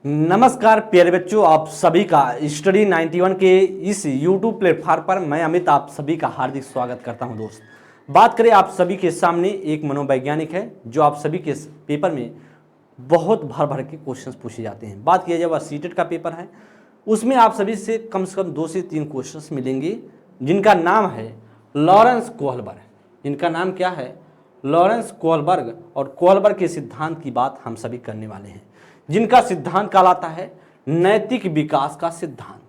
नमस्कार प्यारे बच्चों, आप सभी का स्टडी 91 के इस YouTube प्लेटफॉर्म पर मैं अमित आप सभी का हार्दिक स्वागत करता हूं। दोस्त, बात करें आप सभी के सामने एक मनोवैज्ञानिक है जो आप सभी के पेपर में बहुत भर भर के क्वेश्चंस पूछे जाते हैं। बात किया जाए वह सीटेट का पेपर है, उसमें आप सभी से कम 2 से 3 क्वेश्चंस मिलेंगे जिनका नाम है लॉरेंस कोहलबर्ग। इनका नाम क्या है? Lawrence Kohlberg. और कोहलबर्ग के सिद्धांत की बात हम सभी करने वाले हैं, जिनका सिद्धांत कहलाता है नैतिक विकास का सिद्धांत।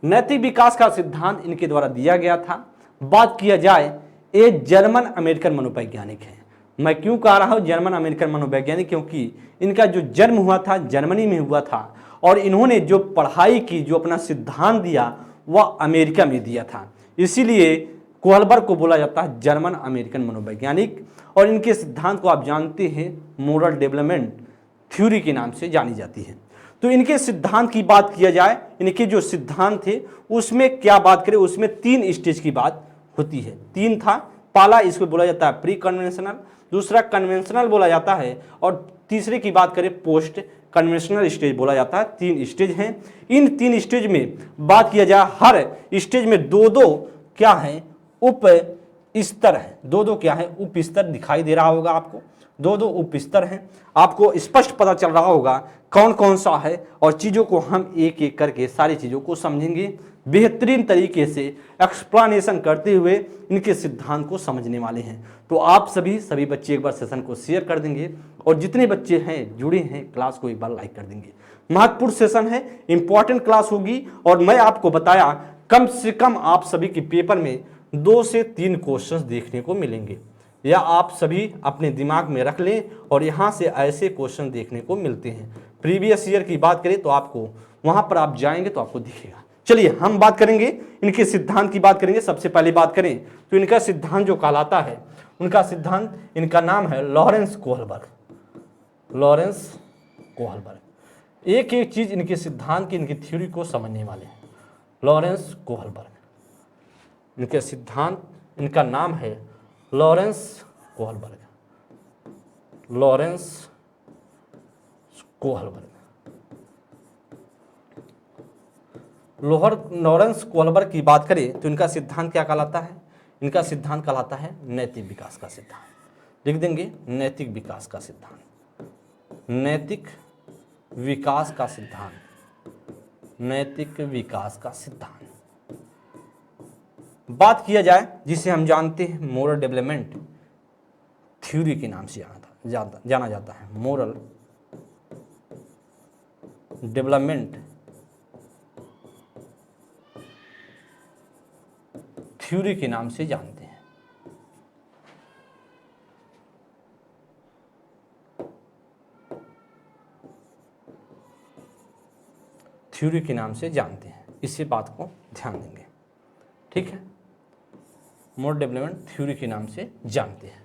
नैतिक विकास का सिद्धांत इनके द्वारा दिया गया था। बात किया जाए, ये जर्मन अमेरिकन मनोवैज्ञानिक है। मैं क्यों कह रहा हूं जर्मन अमेरिकन मनोवैज्ञानिक? क्योंकि इनका जो जन्म हुआ था जर्मनी में हुआ था और इन्होंने जो पढ़ाई की, जो अपना सिद्धांत दिया वह अमेरिका में दिया था। इसीलिए कोहलबर्ग को बोला जाता है जर्मन अमेरिकन मनोवैज्ञानिक। और इनके सिद्धांत को आप जानते हैं मोरल डेवलपमेंट थ्योरी के नाम से जानी जाती है। तो इनके सिद्धांत की बात किया जाए, इनके जो सिद्धांत थे उसमें क्या बात करें, उसमें 3 स्टेज की बात होती है। 3 था। पहला इसको बोला जाता है प्री कन्वेंशनल, दूसरा कन्वेंशनल बोला जाता है और तीसरे की बात करें पोस्ट कन्वेंशनल स्टेज बोला जाता है। 3 स्टेज हैं। इन 3 स्टेज में बात किया जाए, हर स्टेज में दो क्या है उप स्तर है। दो क्या है उप स्तर दिखाई दे रहा होगा आपको। दो उप स्तर हैं। आपको स्पष्ट पता चल रहा होगा कौन कौन सा है और चीज़ों को हम एक एक करके सारी चीज़ों को समझेंगे। बेहतरीन तरीके से एक्सप्लेनेशन करते हुए इनके सिद्धांत को समझने वाले हैं। तो आप सभी बच्चे एक बार सेशन को शेयर कर देंगे और जितने बच्चे हैं जुड़े हैं क्लास को एक बार लाइक कर देंगे। महत्वपूर्ण सेशन है, इंपॉर्टेंट क्लास होगी। और मैं आपको बताया कम से कम आप सभी के पेपर में 2 से 3 क्वेश्चंस देखने को मिलेंगे, या आप सभी अपने दिमाग में रख लें और यहाँ से ऐसे क्वेश्चन देखने को मिलते हैं। प्रीवियस ईयर की बात करें तो आपको वहाँ पर आप जाएंगे तो आपको दिखेगा। चलिए हम बात करेंगे इनके सिद्धांत की बात करेंगे। सबसे पहले बात करें तो इनका सिद्धांत जो कहलाता है, उनका सिद्धांत, इनका नाम है लॉरेंस कोहलबर्ग। Lawrence Kohlberg. एक एक चीज इनके सिद्धांत की, इनकी थ्योरी को समझने वाले हैं। लॉरेंस कोहलबर्ग, इनके सिद्धांत, इनका नाम है Lawrence Kohlberg. Lawrence Kohlberg. Lawrence Kohlberg की बात करें तो इनका सिद्धांत क्या कहलाता है? इनका सिद्धांत कहलाता है नैतिक विकास का सिद्धांत। लिख देंगे नैतिक विकास का सिद्धांत। नैतिक विकास का सिद्धांत। नैतिक विकास का सिद्धांत। बात किया जाए जिसे हम जानते हैं मोरल डेवलपमेंट थ्योरी के नाम से जाना जाता है। मोरल डेवलपमेंट थ्योरी के नाम से जानते हैं। थ्योरी के नाम से जानते हैं, इसी बात को ध्यान देंगे। ठीक है, मोरल डेवलपमेंट थ्योरी के नाम से जानते हैं।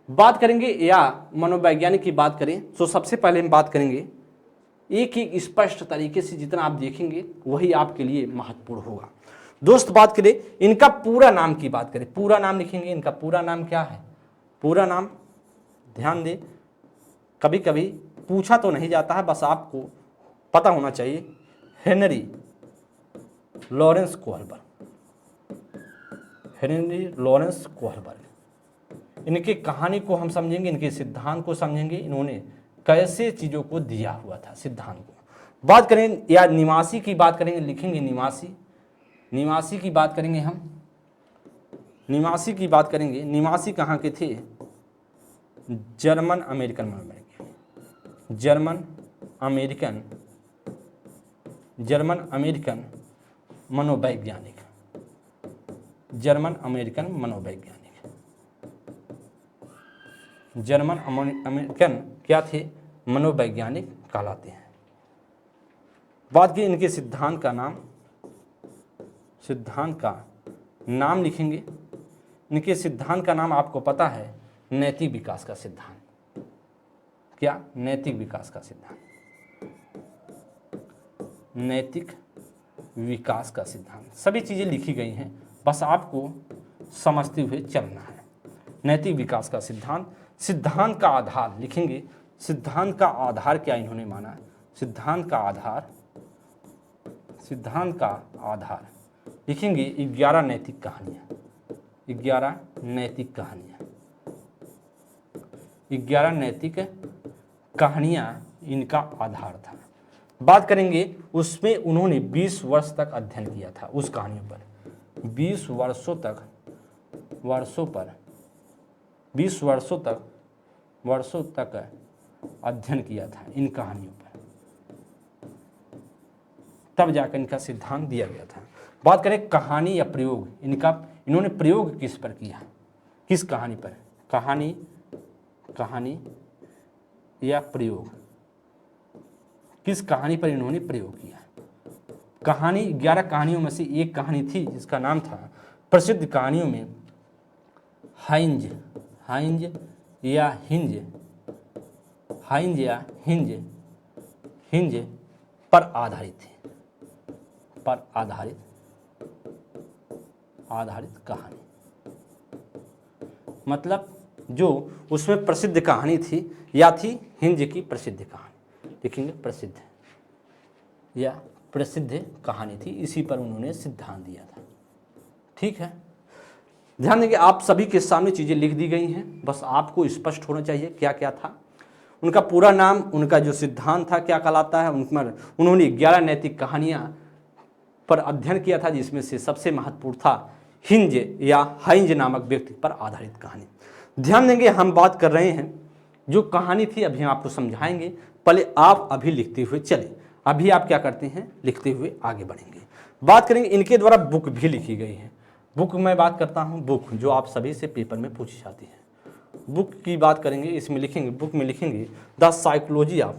बात करेंगे या मनोवैज्ञानिक की बात करें तो सबसे पहले हम बात करेंगे एक एक स्पष्ट तरीके से, जितना आप देखेंगे वही आपके लिए महत्वपूर्ण होगा। दोस्त, बात करें इनका पूरा नाम की बात करें, पूरा नाम लिखेंगे। इनका पूरा नाम क्या है? पूरा नाम ध्यान दें, कभी कभी पूछा तो नहीं जाता है, बस आपको पता होना चाहिए। Henry Lawrence Kohlberg. Henry Lawrence Kohlberg. इनकी कहानी को हम समझेंगे, इनके सिद्धांत को समझेंगे, इन्होंने कैसे चीज़ों को दिया हुआ था सिद्धांत को। बात करें या निवासी की बात करेंगे, लिखेंगे निवासी। निवासी की बात करेंगे हम, निवासी की बात करेंगे। निवासी कहाँ के थे? जर्मन अमेरिकन मनोवैज्ञानिक। जर्मन अमेरिकन मनोवैज्ञानिक। जर्मन अमेरिकन मनोवैज्ञानिक। जर्मन अमेरिकन क्या थे? मनोवैज्ञानिक कहलाते हैं। बात की इनके सिद्धांत का नाम लिखेंगे। इनके सिद्धांत का नाम आपको पता है नैतिक विकास का सिद्धांत। क्या? नैतिक विकास का सिद्धांत। नैतिक विकास का सिद्धांत। सभी चीज़ें लिखी गई हैं, बस आपको समझते हुए चलना है। नैतिक विकास का सिद्धांत। सिद्धांत का आधार लिखेंगे। सिद्धांत का आधार क्या इन्होंने माना? सिद्धांत का आधार, सिद्धांत का आधार लिखेंगे 11 नैतिक कहानियाँ, 11 नैतिक कहानियाँ, 11 नैतिक कहानियाँ इनका आधार था। बात करेंगे उसमें उन्होंने 20 वर्ष तक अध्ययन किया था उस कहानियों पर, 20 वर्षों तक अध्ययन किया था इन कहानियों पर, तब जाकर इनका सिद्धांत दिया गया था। बात करें कहानी या प्रयोग, इन्होंने प्रयोग किस पर किया, किस कहानी पर, कहानी या प्रयोग, किस कहानी पर इन्होंने प्रयोग किया। कहानी 11 कहानियों में से एक कहानी थी जिसका नाम था, प्रसिद्ध कहानियों में हाइंज या हिंज पर आधारित थी, पर आधारित कहानी, मतलब जो उसमें प्रसिद्ध कहानी थी या थी हिंज की प्रसिद्ध कहानी, लिखेंगे प्रसिद्ध या प्रसिद्ध कहानी थी, इसी पर उन्होंने सिद्धांत दिया था। ठीक है, ध्यान देंगे आप सभी के सामने चीज़ें लिख दी गई हैं, बस आपको स्पष्ट होना चाहिए क्या क्या था। उनका पूरा नाम, उनका जो सिद्धांत था क्या कहलाता है, उन्होंने 11 नैतिक कहानियाँ पर अध्ययन किया था, जिसमें से सबसे महत्वपूर्ण था हिंज या हाइंज नामक व्यक्ति पर आधारित कहानी। ध्यान देंगे हम बात कर रहे हैं जो कहानी थी, अभी हम आपको समझाएंगे, पहले आप अभी लिखते हुए चले, अभी आप क्या करते हैं, लिखते हुए आगे बढ़ेंगे। बात करेंगे इनके द्वारा बुक भी लिखी गई है। बुक मैं बात करता हूँ, बुक जो आप सभी से पेपर में पूछी जाती है, बुक की बात करेंगे। इसमें लिखेंगे, बुक में लिखेंगे the psychology of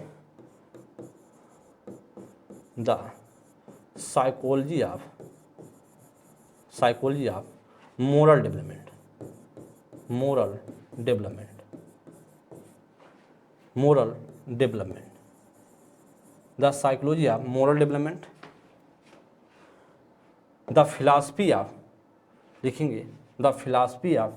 moral development, the psychology of moral development, the philosophy of, लिखेंगे the philosophy of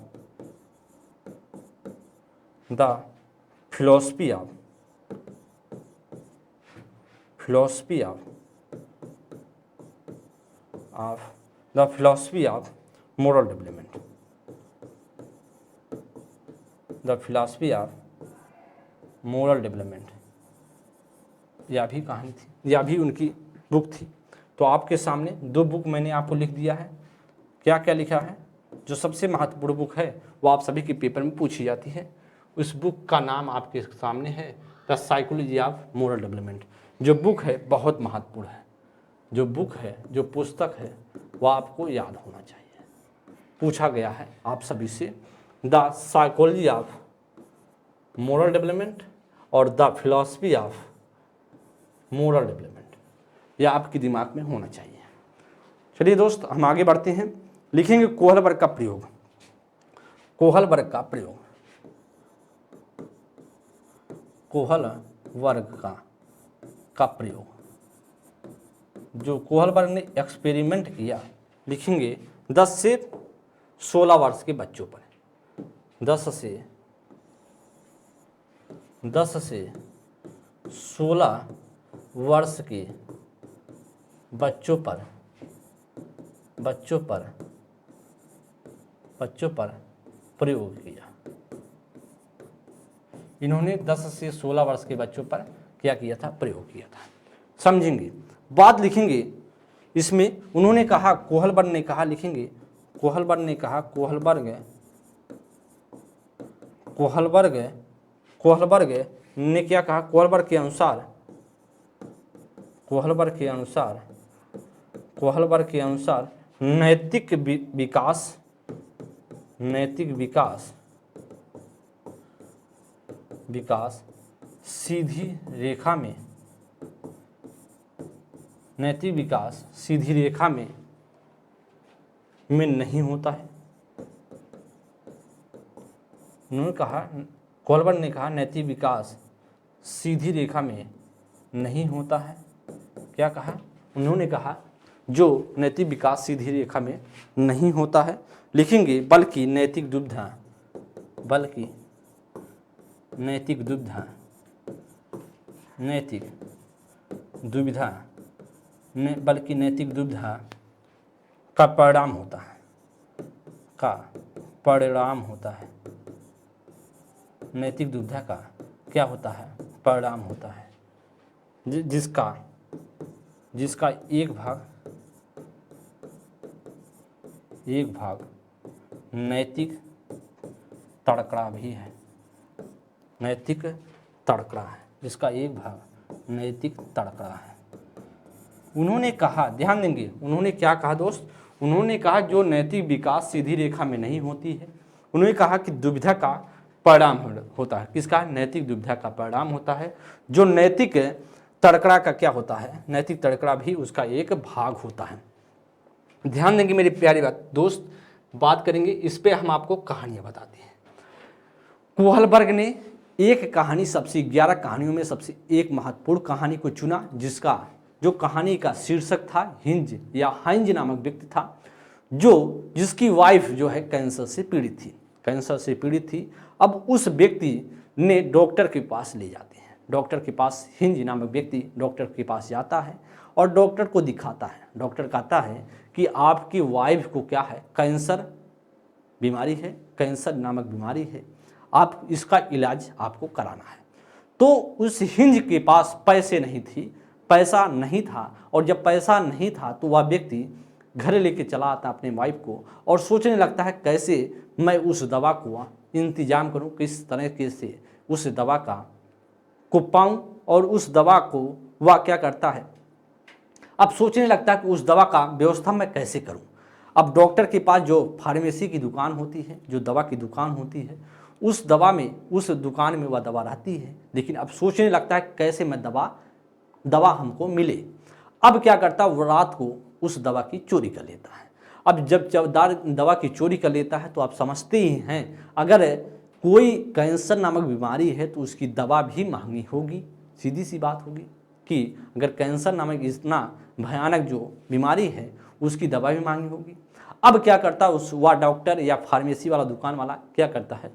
moral development, the philosophy of moral development, यह भी कहानी थी, यह भी उनकी बुक थी। तो आपके सामने 2 बुक मैंने आपको लिख दिया है। क्या क्या लिखा है, जो सबसे महत्वपूर्ण बुक है वो आप सभी के पेपर में पूछी जाती है, उस बुक का नाम आपके सामने है the psychology of moral development. जो बुक है बहुत महत्वपूर्ण है, जो बुक है, जो पुस्तक है, वह आपको याद होना चाहिए। पूछा गया है आप सभी से the psychology of moral development और the philosophy of moral development, यह आपके दिमाग में होना चाहिए। चलिए दोस्त हम आगे बढ़ते हैं, लिखेंगे कोहल वर्ग का प्रयोग, कोहल वर्ग का प्रयोग, कोहल वर्ग का प्रयोग, जो कोहल वर्ग ने एक्सपेरिमेंट किया, लिखेंगे 10 से 16 वर्ष के बच्चों पर, 10 से 16 वर्ष के बच्चों पर प्रयोग किया। इन्होंने 10 से 16 वर्ष के बच्चों पर क्या किया था, प्रयोग किया था। समझेंगे, बात लिखेंगे इसमें उन्होंने कहा, कोहल वर्ग ने कहा, लिखेंगे कोहल वर्ग ने कहा, कोहल वर्ग ने क्या कहा, कोहल वर्ग के अनुसार नैतिक विकास सीधी रेखा में, नैतिक विकास सीधी रेखा में नहीं होता है। उन्होंने कहा, कोहल वर्ग ने कहा नैतिक विकास सीधी रेखा में नहीं होता है। क्या कहा, उन्होंने कहा जो नैतिक विकास सीधी रेखा में नहीं होता है, लिखेंगे बल्कि नैतिक दुविधा बल्कि नैतिक दुविधा का परिणाम होता है, का परिणाम होता है। नैतिक दुविधा का क्या होता है? परिणाम होता है, जिसका एक भाग नैतिक तड़कड़ा भी है। नैतिक तड़कड़ा है, जिसका एक भाग नैतिक तड़कड़ा है। उन्होंने कहा, ध्यान देंगे, उन्होंने क्या कहा दोस्त? उन्होंने कहा जो नैतिक विकास सीधी रेखा में नहीं होती है। उन्होंने कहा कि दुविधा का परिणाम होता है। किसका? नैतिक दुविधा का परिणाम होता है। जो नैतिक तड़कड़ा का क्या होता है? नैतिक तड़कड़ा भी उसका एक भाग होता है। ध्यान देंगे मेरी प्यारी दोस्त, बात करेंगे इस पे, हम आपको कहानियां बताते हैं। कोहलबर्ग ने एक कहानी, सबसे 11 कहानियों में सबसे एक महत्वपूर्ण कहानी को चुना, जो कहानी का शीर्षक था हिंज या हाइंज नामक व्यक्ति था, जिसकी वाइफ जो है कैंसर से पीड़ित थी। अब उस व्यक्ति ने डॉक्टर के पास ले जाते हैं। डॉक्टर के पास हिंज नामक व्यक्ति डॉक्टर के पास जाता है और डॉक्टर को दिखाता है। डॉक्टर कहता है कि आपकी वाइफ को क्या है? कैंसर बीमारी है, कैंसर नामक बीमारी है, आप इसका इलाज आपको कराना है। तो उस हिंज के पास पैसा नहीं था, और जब पैसा नहीं था तो वह व्यक्ति घर लेके चला आता अपने वाइफ को और सोचने लगता है कैसे मैं उस दवा को इंतजाम करूं, किस तरीके से उस दवा को पाऊं, और उस दवा को वह क्या करता है, अब सोचने लगता है कि उस दवा का व्यवस्था मैं कैसे करूं। अब डॉक्टर के पास जो फार्मेसी की दुकान होती है, जो दवा की दुकान होती है, उस दुकान में वह दवा रहती है, लेकिन अब सोचने लगता है कैसे मैं दवा हमको मिले। अब क्या करता है, वो रात को उस दवा की चोरी कर लेता है। अब जब दवा की चोरी कर लेता है तो आप समझते ही हैं, अगर कोई कैंसर नामक बीमारी है तो उसकी दवा भी महंगी होगी। सीधी सी बात होगी कि अगर कैंसर नामक इतना भयानक जो बीमारी है उसकी दवा भी महंगी होगी। अब क्या करता है वह डॉक्टर या फार्मेसी वाला दुकान वाला क्या करता है,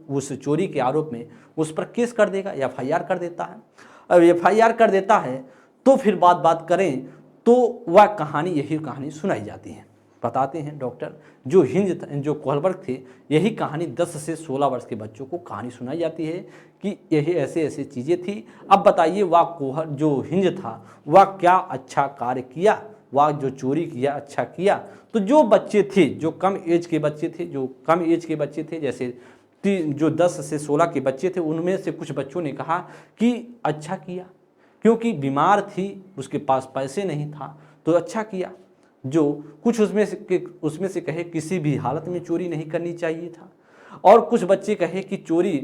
उस चोरी के आरोप में उस पर केस कर देगा, FIR कर देता है। अब FIR कर देता है तो फिर बात करें तो वह यही कहानी सुनाई जाती है। बताते हैं डॉक्टर जो कोहलबर्ग थे, यही कहानी 10 से 16 वर्ष के बच्चों को कहानी सुनाई जाती है कि यही ऐसे चीज़ें थी। अब बताइए वह जो हिंज था वह क्या अच्छा कार्य किया, वह जो चोरी किया अच्छा किया। तो जो बच्चे थे, जो कम एज के बच्चे थे, जैसे जो 10 से 16 के बच्चे थे, उनमें से कुछ बच्चों ने कहा कि अच्छा किया, क्योंकि बीमार थी, उसके पास पैसे नहीं था, तो अच्छा किया। जो कुछ उसमें से कहे किसी भी हालत में चोरी नहीं करनी चाहिए था, और कुछ बच्चे कहे कि चोरी,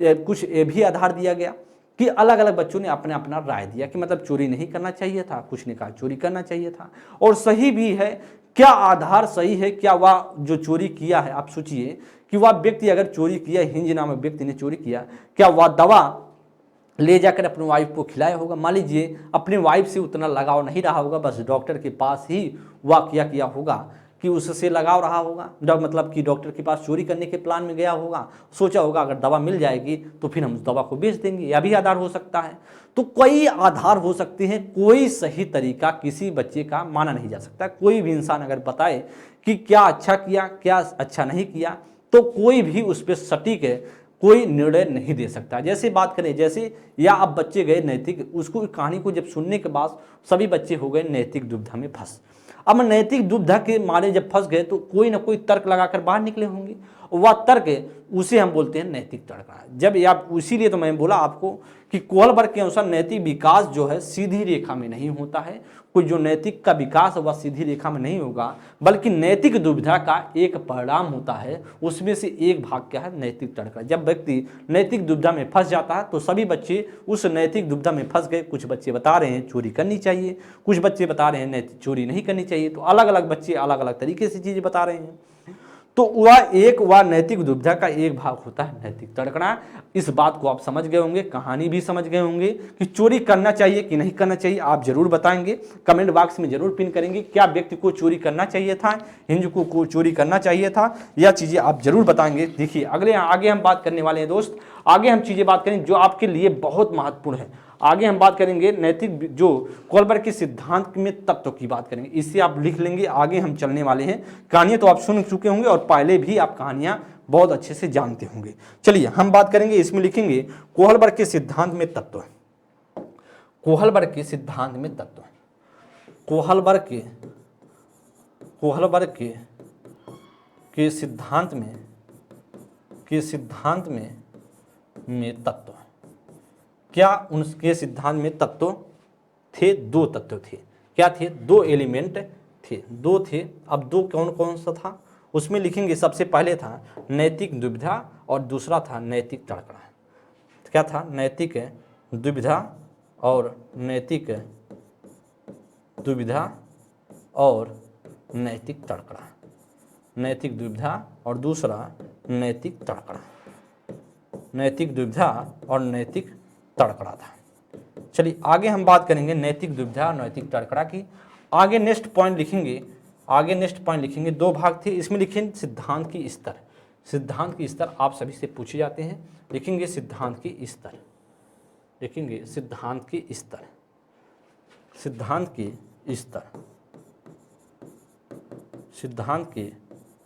कुछ ये भी आधार दिया गया कि अलग अलग बच्चों ने अपना राय दिया कि मतलब चोरी नहीं करना चाहिए था, कुछ ने कहा चोरी करना चाहिए था। और सही भी है, क्या आधार सही है, क्या वह जो चोरी किया है, आप सोचिए कि वह व्यक्ति अगर चोरी किया, हिंज नामक व्यक्ति ने चोरी किया, क्या वह दवा ले जाकर अपनी वाइफ को खिलाया होगा? मान लीजिए अपनी वाइफ से उतना लगाव नहीं रहा होगा, बस डॉक्टर के पास ही वह किया होगा कि उससे लगाव रहा होगा, मतलब कि डॉक्टर के पास चोरी करने के प्लान में गया होगा, सोचा होगा अगर दवा मिल जाएगी तो फिर हम उस दवा को बेच देंगे, यह भी आधार हो सकता है। तो कई आधार हो सकते हैं, कोई सही तरीका किसी बच्चे का माना नहीं जा सकता। कोई भी इंसान अगर बताए कि क्या अच्छा किया क्या अच्छा नहीं किया, तो कोई भी उस पर सटीक कोई निर्णय नहीं दे सकता। जैसे बात करें, जैसे या अब बच्चे गए नैतिक, उसको कहानी को जब सुनने के बाद सभी बच्चे हो गए नैतिक दुविधा में फंस। अब नैतिक दुविधा के मारे जब फंस गए तो कोई ना कोई तर्क लगाकर बाहर निकले होंगे, वह तर्क उसे हम बोलते हैं नैतिक तड़का। जब आप, इसीलिए तो मैं बोला आपको कि कोहलबर्ग के अनुसार नैतिक विकास जो है सीधी रेखा में नहीं होता है। कोई जो नैतिक का विकास वह सीधी रेखा में नहीं होगा, बल्कि नैतिक दुविधा का एक परिणाम होता है। उसमें से एक भाग क्या है, नैतिक तड़का। जब व्यक्ति नैतिक दुविधा में फंस जाता है तो सभी बच्चे उस नैतिक दुविधा में फंस गए। कुछ बच्चे बता रहे हैं चोरी करनी चाहिए, कुछ बच्चे बता रहे हैं नैतिक चोरी नहीं करनी चाहिए। तो अलग अलग बच्चे अलग अलग तरीके से चीज़ें बता रहे हैं। तो वह नैतिक दुविधा का एक भाग होता है नैतिक तड़कना। इस बात को आप समझ गए होंगे, कहानी भी समझ गए होंगे कि चोरी करना चाहिए कि नहीं करना चाहिए। आप जरूर बताएंगे, कमेंट बॉक्स में जरूर पिन करेंगे, क्या व्यक्ति को चोरी करना चाहिए था, हिंज को चोरी करना चाहिए था, यह चीज़ें आप जरूर बताएंगे। देखिए आगे हम बात करने वाले हैं दोस्त, आगे हम चीज़ें बात करें जो आपके लिए बहुत महत्वपूर्ण है। आगे हम बात करेंगे नैतिक जो कोहलबर्ग के सिद्धांत में तत्व की बात करेंगे, इससे आप लिख लेंगे। आगे हम चलने वाले हैं। कहानियां तो आप सुन चुके होंगे और पहले भी आप कहानियां बहुत अच्छे से जानते होंगे। चलिए हम बात करेंगे, इसमें लिखेंगे कोहलबर्ग के सिद्धांत में तत्व। कोहलबर्ग के सिद्धांत में तत्व, कोहलबर्ग के सिद्धांत में तत्व। क्या उनके सिद्धांत में तत्व थे? 2 तत्व थे। क्या थे? 2 एलिमेंट थे, 2 थे। अब 2 कौन कौन सा था उसमें लिखेंगे। सबसे पहले था नैतिक दुविधा और दूसरा था नैतिक तड़कड़ा। क्या था? नैतिक दुविधा और नैतिक तड़कड़ा। नैतिक दुविधा और दूसरा नैतिक तड़कड़ा। नैतिक दुविधा और नैतिक तड़कड़ा था। चलिए आगे हम बात करेंगे नैतिक दुविधा और नैतिक तड़कड़ा की। आगे नेक्स्ट पॉइंट लिखेंगे। 2 भाग थे, इसमें लिखेंगे सिद्धांत की स्तर। सिद्धांत की स्तर आप सभी से पूछे जाते हैं। लिखेंगे सिद्धांत की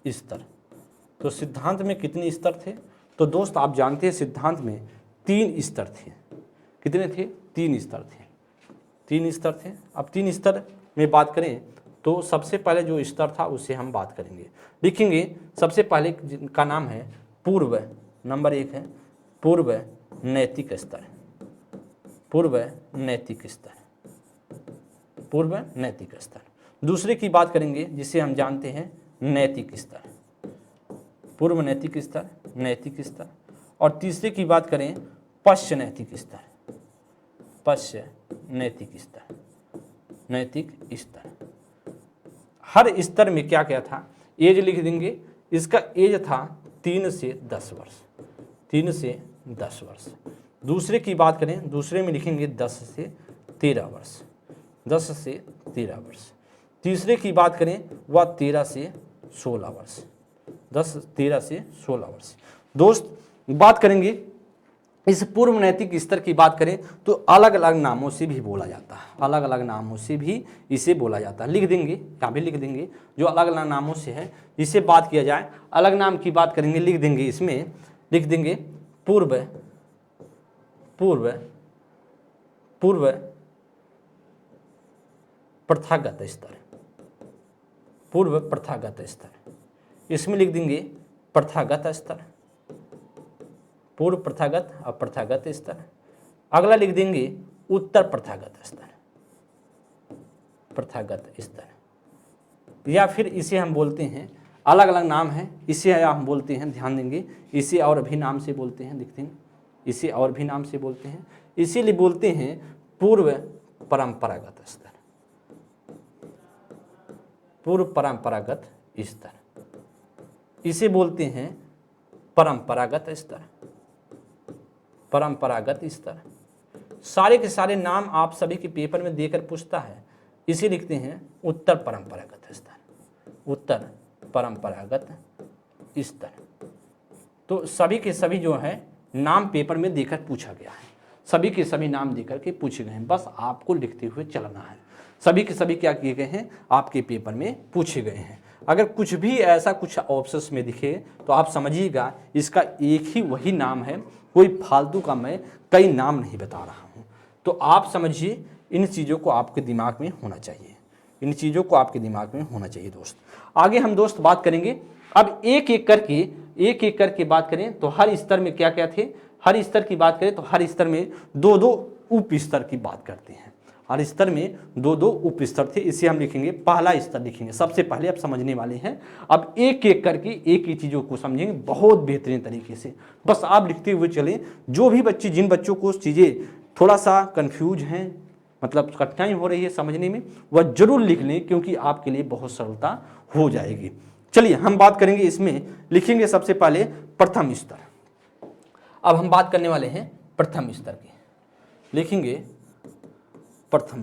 स्तर। तो सिद्धांत में कितने स्तर थे? तो दोस्त आप जानते हैं सिद्धांत में 3 स्तर थे। कितने थे? 3 स्तर थे। अब 3 स्तर में बात करें तो सबसे पहले जो स्तर था उससे हम बात करेंगे। लिखेंगे सबसे पहले का नाम है पूर्व, नंबर 1 है पूर्व नैतिक स्तर। दूसरे की बात करेंगे जिसे हम जानते हैं नैतिक स्तर, पूर्व नैतिक स्तर। और तीसरे की बात करें पश्च नैतिक स्तर। हर स्तर में क्या क्या था? एज लिख देंगे। इसका एज था 3 से 10 वर्ष। दूसरे की बात करें, दूसरे में लिखेंगे 10 से 13 वर्ष। तीसरे की बात करें वह 13 से 16 वर्ष। दोस्त बात करेंगे इस पूर्व नैतिक स्तर की बात करें तो अलग अलग नामों से भी बोला जाता है। अलग अलग नामों से भी इसे बोला जाता है। लिख देंगे, यहाँ भी लिख देंगे जो अलग अलग नामों से है जिसे बात किया जाए। अलग नाम की बात करेंगे, लिख देंगे, इसमें लिख देंगे पूर्व प्रथागत स्तर। इसमें लिख देंगे प्रथागत स्तर, पूर्व प्रथागत और प्रथागत स्तर। अगला लिख देंगे उत्तर प्रथागत स्तर। या फिर इसे हम बोलते हैं, अलग अलग नाम है, इसे हम बोलते हैं, ध्यान देंगे, इसे और भी नाम से बोलते हैं। लिखते हैं इसे और भी नाम से बोलते हैं, इसीलिए बोलते हैं पूर्व परंपरागत स्तर। इसे बोलते हैं परंपरागत स्तर। सारे के सारे नाम आप सभी के पेपर में देकर पूछता है, इसे लिखते हैं उत्तर परंपरागत स्तर। तो सभी के सभी जो है नाम पेपर में देकर पूछा गया है। सभी के सभी नाम देकर के पूछे गए हैं, बस आपको लिखते हुए चलना है। सभी के सभी क्या किए गए हैं? आपके पेपर में पूछे गए हैं। अगर कुछ भी ऐसा कुछ ऑप्शंस में दिखे तो आप समझिएगा इसका एक ही वही नाम है, कोई फालतू का मैं कई नाम नहीं बता रहा हूँ। तो आप समझिए, इन चीज़ों को आपके दिमाग में होना चाहिए, दोस्त। आगे हम दोस्त बात करेंगे। अब एक एक करके बात करें तो हर स्तर में क्या क्या थे। हर स्तर की बात करें तो हर स्तर में 2-2 उप स्तर की बात करते हैं। हर स्तर में 2-2 उप स्तर थे। इसे हम लिखेंगे, पहला स्तर लिखेंगे। सबसे पहले आप समझने वाले हैं। अब एक एक करके एक ही चीज़ों को समझेंगे बहुत बेहतरीन तरीके से। बस आप लिखते हुए चलें। जो भी बच्चे, जिन बच्चों को चीज़ें थोड़ा सा कन्फ्यूज हैं, मतलब कठिनाई हो रही है समझने में, वह जरूर लिख लें, क्योंकि आपके लिए बहुत सरलता हो जाएगी। चलिए हम बात करेंगे, इसमें लिखेंगे सबसे पहले प्रथम स्तर। अब हम बात करने वाले हैं प्रथम स्तर की। लिखेंगे प्रथम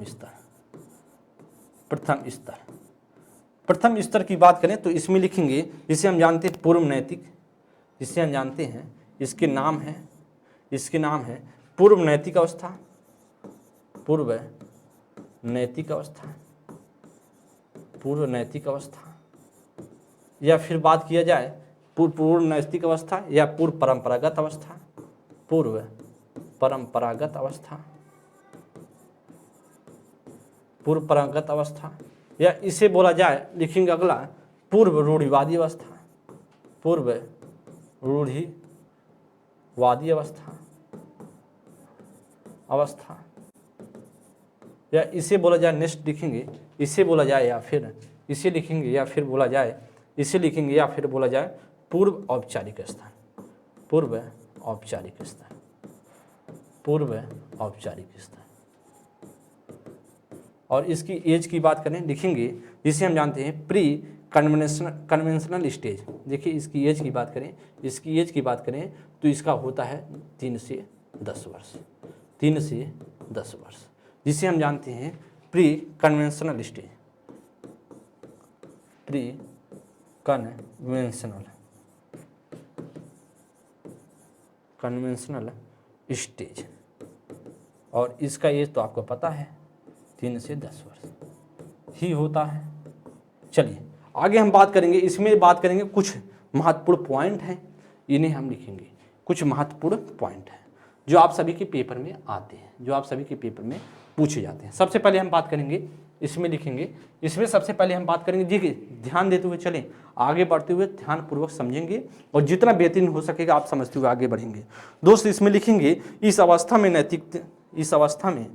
स्तर की बात करें तो इसमें लिखेंगे, जिसे हम जानते हैं पूर्व नैतिक, जिसे हम जानते हैं इसके नाम है पूर्व नैतिक अवस्था। पूर्व नैतिक अवस्था, पूर्व नैतिक अवस्था, या फिर बात किया जाए पूर्व नैतिक अवस्था या पूर्व परंपरागत अवस्था, पूर्व परंपरागत अवस्था, पूर्व परंपरागत अवस्था, या इसे बोला जाए, लिखेंगे अगला पूर्व रूढ़िवादी अवस्था, पूर्व रूढ़िवादी अवस्था, या इसे बोला जाए, नेक्स्ट लिखेंगे इसे बोला जाए, या फिर इसे लिखेंगे, या फिर बोला जाए इसे लिखेंगे, या फिर बोला जाए पूर्व औपचारिक स्थान, पूर्व औपचारिक स्थान, पूर्व औपचारिक स्थान। और इसकी एज की बात करें, लिखेंगे जिसे हम जानते हैं प्री कन्वेंशनल स्टेज। देखिए इसकी एज की बात करें, इसकी एज की बात करें तो इसका होता है 3 से 10 वर्ष, 3 से 10 वर्ष, जिसे हम जानते हैं pre conventional stage, pre conventional stage. और इसका एज तो आपको पता है 3 से 10 वर्ष ही होता है। चलिए आगे हम बात करेंगे, इसमें बात करेंगे कुछ महत्वपूर्ण पॉइंट हैं, इन्हें हम लिखेंगे। कुछ महत्वपूर्ण पॉइंट हैं जो आप सभी के पेपर में आते हैं, जो आप सभी के पेपर में पूछे जाते हैं। सबसे पहले हम बात करेंगे, इसमें लिखेंगे, इसमें सबसे पहले हम बात करेंगे, देखिए ध्यान देते हुए चलें, आगे बढ़ते हुए ध्यानपूर्वक समझेंगे और जितना बेहतरीन हो सकेगा आप समझते हुए आगे बढ़ेंगे। दोस्त इसमें लिखेंगे इस अवस्था में नैतिक, इस अवस्था में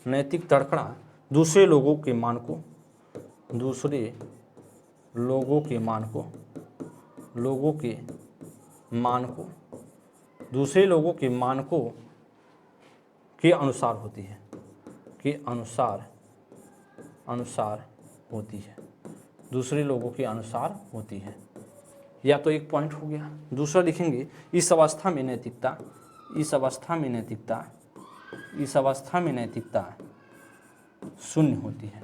नैतिक तड़कना दूसरे लोगों के मान को, के अनुसार होती है, दूसरे लोगों के अनुसार होती है। या तो एक पॉइंट हो गया। दूसरा लिखेंगे इस अवस्था में नैतिकता शून्य होती है,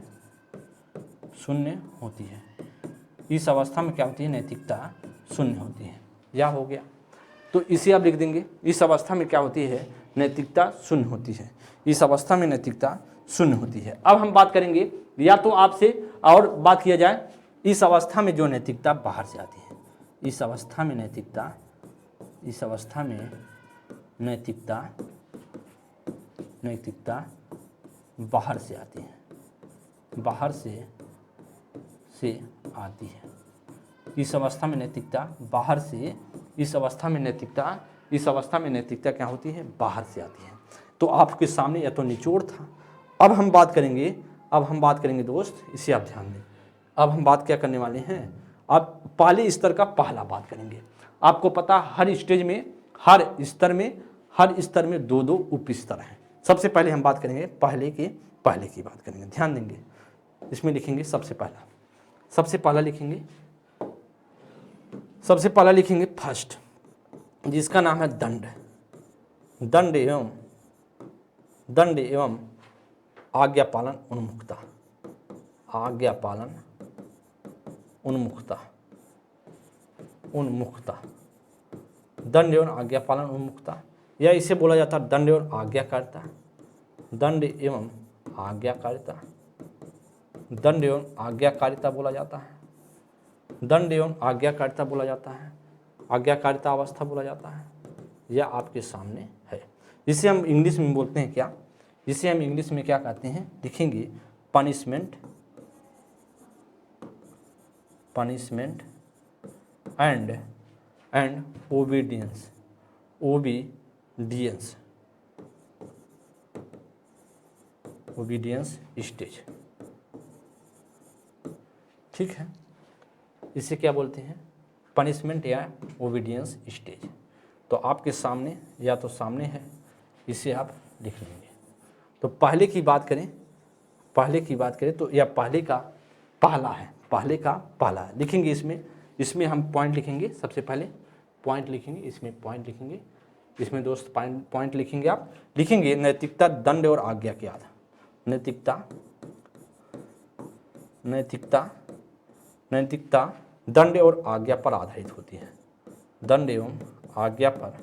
इस अवस्था में क्या होती है, नैतिकता शून्य होती है। या हो गया, तो इसे आप लिख देंगे, इस अवस्था में क्या होती है, नैतिकता शून्य होती है, इस अवस्था में नैतिकता शून्य होती है। अब हम बात करेंगे, या तो आपसे और बात किया जाए, इस अवस्था में जो नैतिकता बाहर से आती है, इस अवस्था में नैतिकता बाहर से आती है, इस अवस्था में नैतिकता बाहर से, इस अवस्था में नैतिकता क्या होती है, बाहर से आती है। तो आपके सामने या तो निचोड़ था। अब हम बात करेंगे दोस्त, इसे आप ध्यान दें। अब हम बात क्या करने वाले हैं, अब पहले स्तर का पहला बात करेंगे। आपको पता हर स्टेज में, हर स्तर में 2-2 उप स्तर हैं। सबसे पहले हम बात करेंगे पहले की बात करेंगे, ध्यान देंगे। इसमें लिखेंगे सबसे पहला लिखेंगे फर्स्ट, जिसका नाम है दंड एवं आज्ञा पालन उन्मुखता, दंड एवं आज्ञा पालन उन्मुखता, या इसे बोला जाता है दंड एवं आज्ञाकारिता, दंड एवं आज्ञाकारिता बोला जाता है, दंड एवं आज्ञाकारिता बोला जाता है, आज्ञाकारिता अवस्था बोला जाता है। यह आपके सामने है। जिसे हम इंग्लिश में बोलते हैं क्या, जिसे हम इंग्लिश में क्या कहते हैं, लिखेंगे पनिशमेंट एंड ओबीडियंस स्टेज। ठीक है, इसे क्या बोलते हैं, पनिशमेंट या ओबीडियंस स्टेज। तो आपके सामने या तो सामने है, इसे आप लिख लेंगे। तो पहले की बात करें तो यह पहले का पहला है, लिखेंगे। इसमें हम पॉइंट लिखेंगे, सबसे पहले पॉइंट लिखेंगे, इसमें दोस्त पॉइंट लिखेंगे। आप लिखेंगे नैतिकता दंड और आज्ञा के आधार, नैतिकता नैतिकता नैतिकता दंड और आज्ञा पर आधारित होती है। दंड एवं आज्ञा पर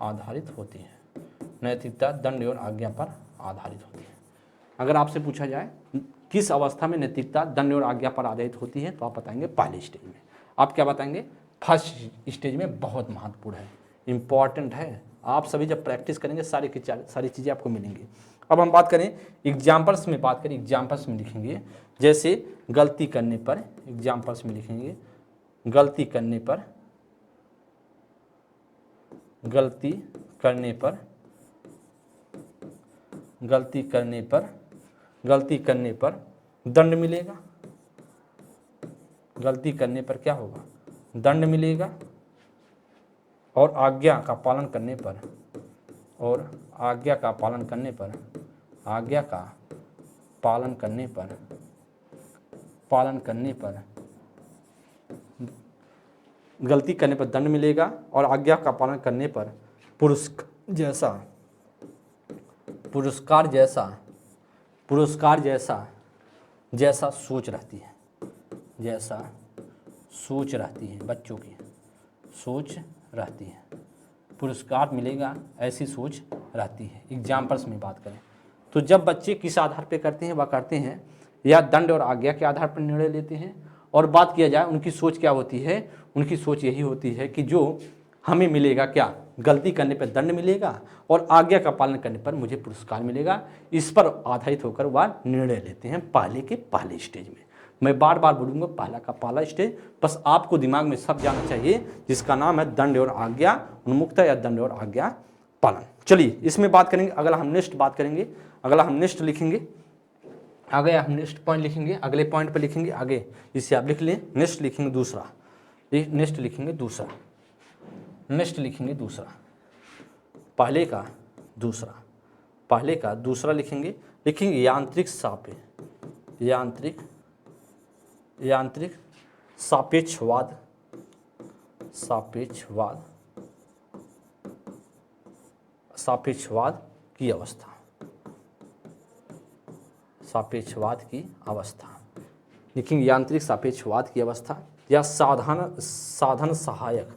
आधारित होती है। नैतिकता दंड और आज्ञा पर आधारित होती है। अगर आपसे पूछा जाए किस अवस्था में नैतिकता दंड और आज्ञा पर आधारित होती है, तो आप बताएंगे पहले स्टेज में। आप क्या बताएंगे? फर्स्ट स्टेज में। बहुत महत्वपूर्ण है, इंपॉर्टेंट है। आप सभी जब प्रैक्टिस करेंगे सारी चीज़ें आपको मिलेंगी। अब हम बात करें एग्जाम्पल्स में, एग्जाम्पल्स में लिखेंगे। जैसे गलती करने पर, एग्जाम्पल्स में लिखेंगे गलती करने पर दंड मिलेगा। गलती करने पर क्या होगा? दंड मिलेगा। और आज्ञा का पालन करने पर गलती करने पर दंड मिलेगा और आज्ञा का पालन करने पर पुरस्कार जैसा सोच रहती है। बच्चों की सोच रहती है, पुरस्कार मिलेगा ऐसी सोच रहती है। एग्जाम्पल्स में बात करें तो जब बच्चे किस आधार पे करते हैं, वह करते हैं या दंड और आज्ञा के आधार पर निर्णय लेते हैं। और बात किया जाए उनकी सोच क्या होती है, उनकी सोच यही होती है कि जो हमें मिलेगा, क्या गलती करने पर दंड मिलेगा और आज्ञा का पालन करने पर मुझे पुरस्कार मिलेगा। इस पर आधारित होकर वह निर्णय लेते हैं पहले स्टेज में। मैं बार बार बोलूँगा पहला स्टेज, बस आपको दिमाग में सब जाना चाहिए, जिसका नाम है दंड और आज्ञा उन्मुक्ता या दंड और आज्ञा पालन। चलिए इसमें बात करेंगे। अगला हम नेक्स्ट लिखेंगे। आगे हम नेक्स्ट पॉइंट लिखेंगे, अगले पॉइंट पर लिखेंगे। आगे इसे आप लिख लें। नेक्स्ट लिखेंगे दूसरा। पहले का दूसरा लिखेंगे यांत्रिक सापेक्षवाद की अवस्था लिखेंगे। यांत्रिक सापेक्षवाद की अवस्था या साधन सहायक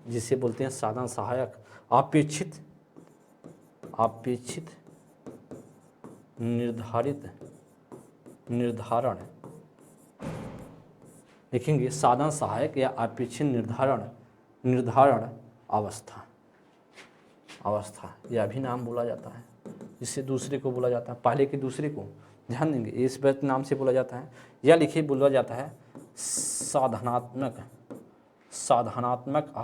जिसे बोलते हैं साधन सहायक अपेक्षित निर्धारण लिखेंगे। साधन सहायक या अपेक्षित निर्धारण अवस्था यह भी नाम बोला जाता है। इससे दूसरे को बोला जाता है, पहले के दूसरे को ध्यान देंगे, इस नाम से बोला जाता है। या लिखिए बोला जाता है साधनात्मक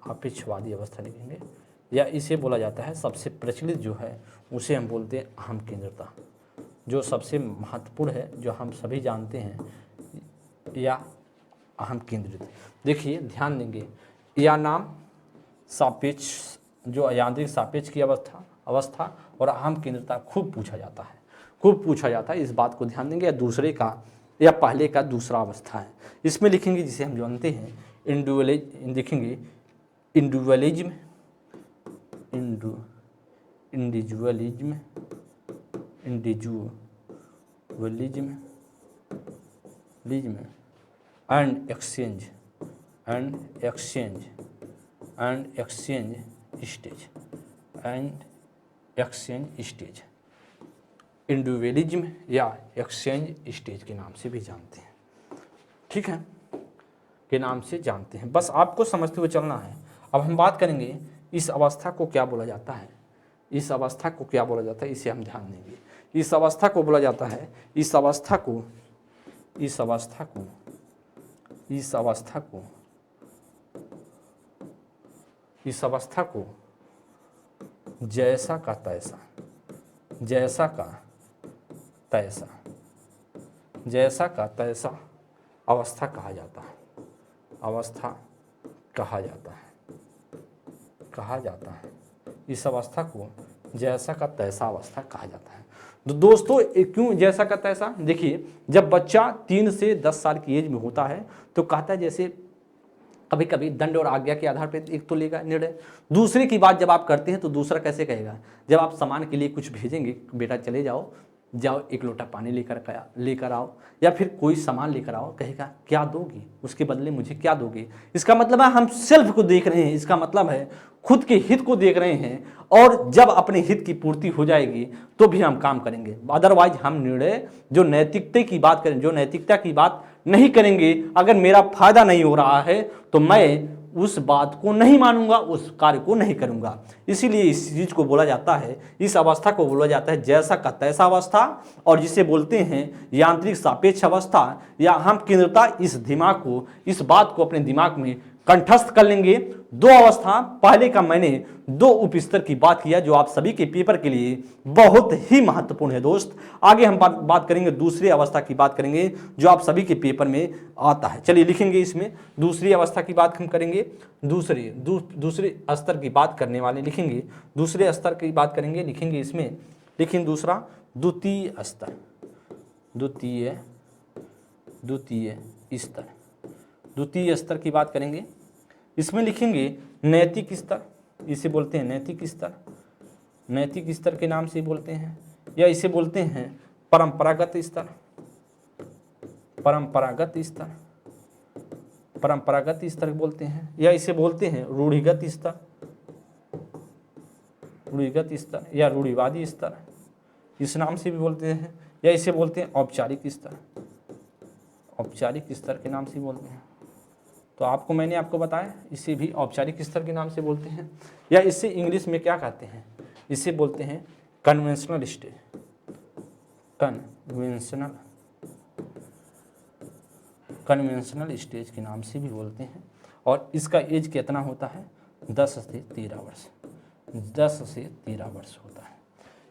अपेक्षवादी अवस्था लिखेंगे। या इसे बोला जाता है, सबसे प्रचलित जो है उसे हम बोलते हैं अहम केंद्रता, जो सबसे महत्वपूर्ण है, जो हम सभी जानते हैं, या अहम केंद्रित। देखिए ध्यान देंगे, यह नाम सापेक्ष जो यांत्रिक सापेक्ष की अवस्था और अहम केंद्रता खूब पूछा जाता है। इस बात को ध्यान देंगे। या दूसरे का या पहले का दूसरा अवस्था है, इसमें लिखेंगे जिसे हम जानते हैं individualism and exchange stage. Individualism या एक्सचेंज स्टेज के नाम से भी जानते हैं, ठीक है, के नाम से जानते हैं। बस आपको समझते हुए चलना है। अब हम बात करेंगे इस अवस्था को क्या बोला जाता है, इसे हम ध्यान देंगे। इस अवस्था को बोला जाता है, इस अवस्था को जैसा का तैसा अवस्था कहा जाता है। कहा जाता है। इस अवस्था को जैसा का तैसा अवस्था कहा जाता है। तो दोस्तों क्यों जैसा का तैसा? देखिए, जब बच्चा 3 से 10 साल की एज में होता है तो कहता है जैसे कभी कभी दंड और आज्ञा के आधार पर एक तो लेगा निर्णय, दूसरे की बात जब आप करते हैं तो दूसरा कैसे कहेगा? जब आप सामान के लिए कुछ भेजेंगे, बेटा चले जाओ, जाओ एक लोटा पानी लेकर आओ, या फिर कोई सामान लेकर आओ, कहेगा क्या दोगी, उसके बदले मुझे क्या दोगे? इसका मतलब है हम सेल्फ को देख रहे हैं, इसका मतलब है खुद के हित को देख रहे हैं, और जब अपने हित की पूर्ति हो जाएगी तो भी हम काम करेंगे। अदरवाइज हम निर्णय जो नैतिकता की बात करें, जो नैतिकता की बात नहीं करेंगे, अगर मेरा फायदा नहीं हो रहा है तो मैं उस बात को नहीं मानूंगा, उस कार्य को नहीं करूंगा। इसीलिए इस चीज को बोला जाता है, इस अवस्था को बोला जाता है जैसा का तैसा अवस्था, और जिसे बोलते हैं यांत्रिक सापेक्ष अवस्था, या हम केंद्रता इस दिमाग को, इस बात को अपने दिमाग में कंठस्थ कर लेंगे। दो अवस्था, पहले का मैंने 2 उपस्तर की बात किया जो आप सभी के पेपर के लिए बहुत ही महत्वपूर्ण है दोस्त। आगे हम बात करेंगे दूसरी अवस्था की बात करेंगे जो आप सभी के पेपर में आता है। चलिए लिखेंगे इसमें, दूसरी अवस्था की बात हम करेंगे, दूसरे स्तर की बात करने वाले लिखेंगे, दूसरे स्तर की बात करेंगे, लिखेंगे इसमें, लिखेंगे दूसरा द्वितीय स्तर, द्वितीय स्तर, द्वितीय स्तर की बात करेंगे। इसमें लिखेंगे नैतिक स्तर, इसे बोलते हैं नैतिक स्तर, नैतिक स्तर के नाम से बोलते हैं, या इसे बोलते हैं परंपरागत स्तर, परंपरागत स्तर, परंपरागत स्तर बोलते हैं, या इसे बोलते हैं रूढ़िगत स्तर, रूढ़िगत स्तर या रूढ़िवादी स्तर, इस नाम से भी बोलते हैं, या इसे बोलते हैं औपचारिक स्तर, औपचारिक स्तर के नाम से बोलते हैं। तो मैंने आपको बताया इसे भी औपचारिक स्तर के नाम से बोलते हैं, या इसे इंग्लिश में क्या कहते हैं, इसे बोलते हैं कन्वेंशनल स्टेज, कन्वेंशनल स्टेज के नाम से भी बोलते हैं। और इसका एज कितना होता है? 10 से 13 वर्ष, 10 से 13 वर्ष होता है।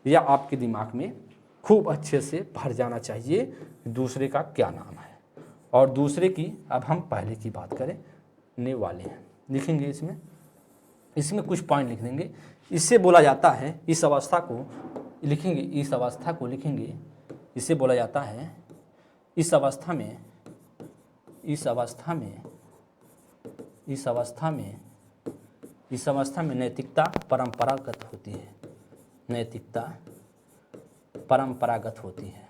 यह आपके दिमाग में खूब अच्छे से भर जाना चाहिए दूसरे का क्या नाम है, और दूसरे की अब हम पहले की बात करने वाले हैं। लिखेंगे इसमें कुछ पॉइंट लिख देंगे। इससे बोला जाता है, इस अवस्था को लिखेंगे, इस अवस्था को लिखेंगे, इसे बोला जाता है, इस अवस्था में नैतिकता परंपरागत होती है, नैतिकता परंपरागत होती है,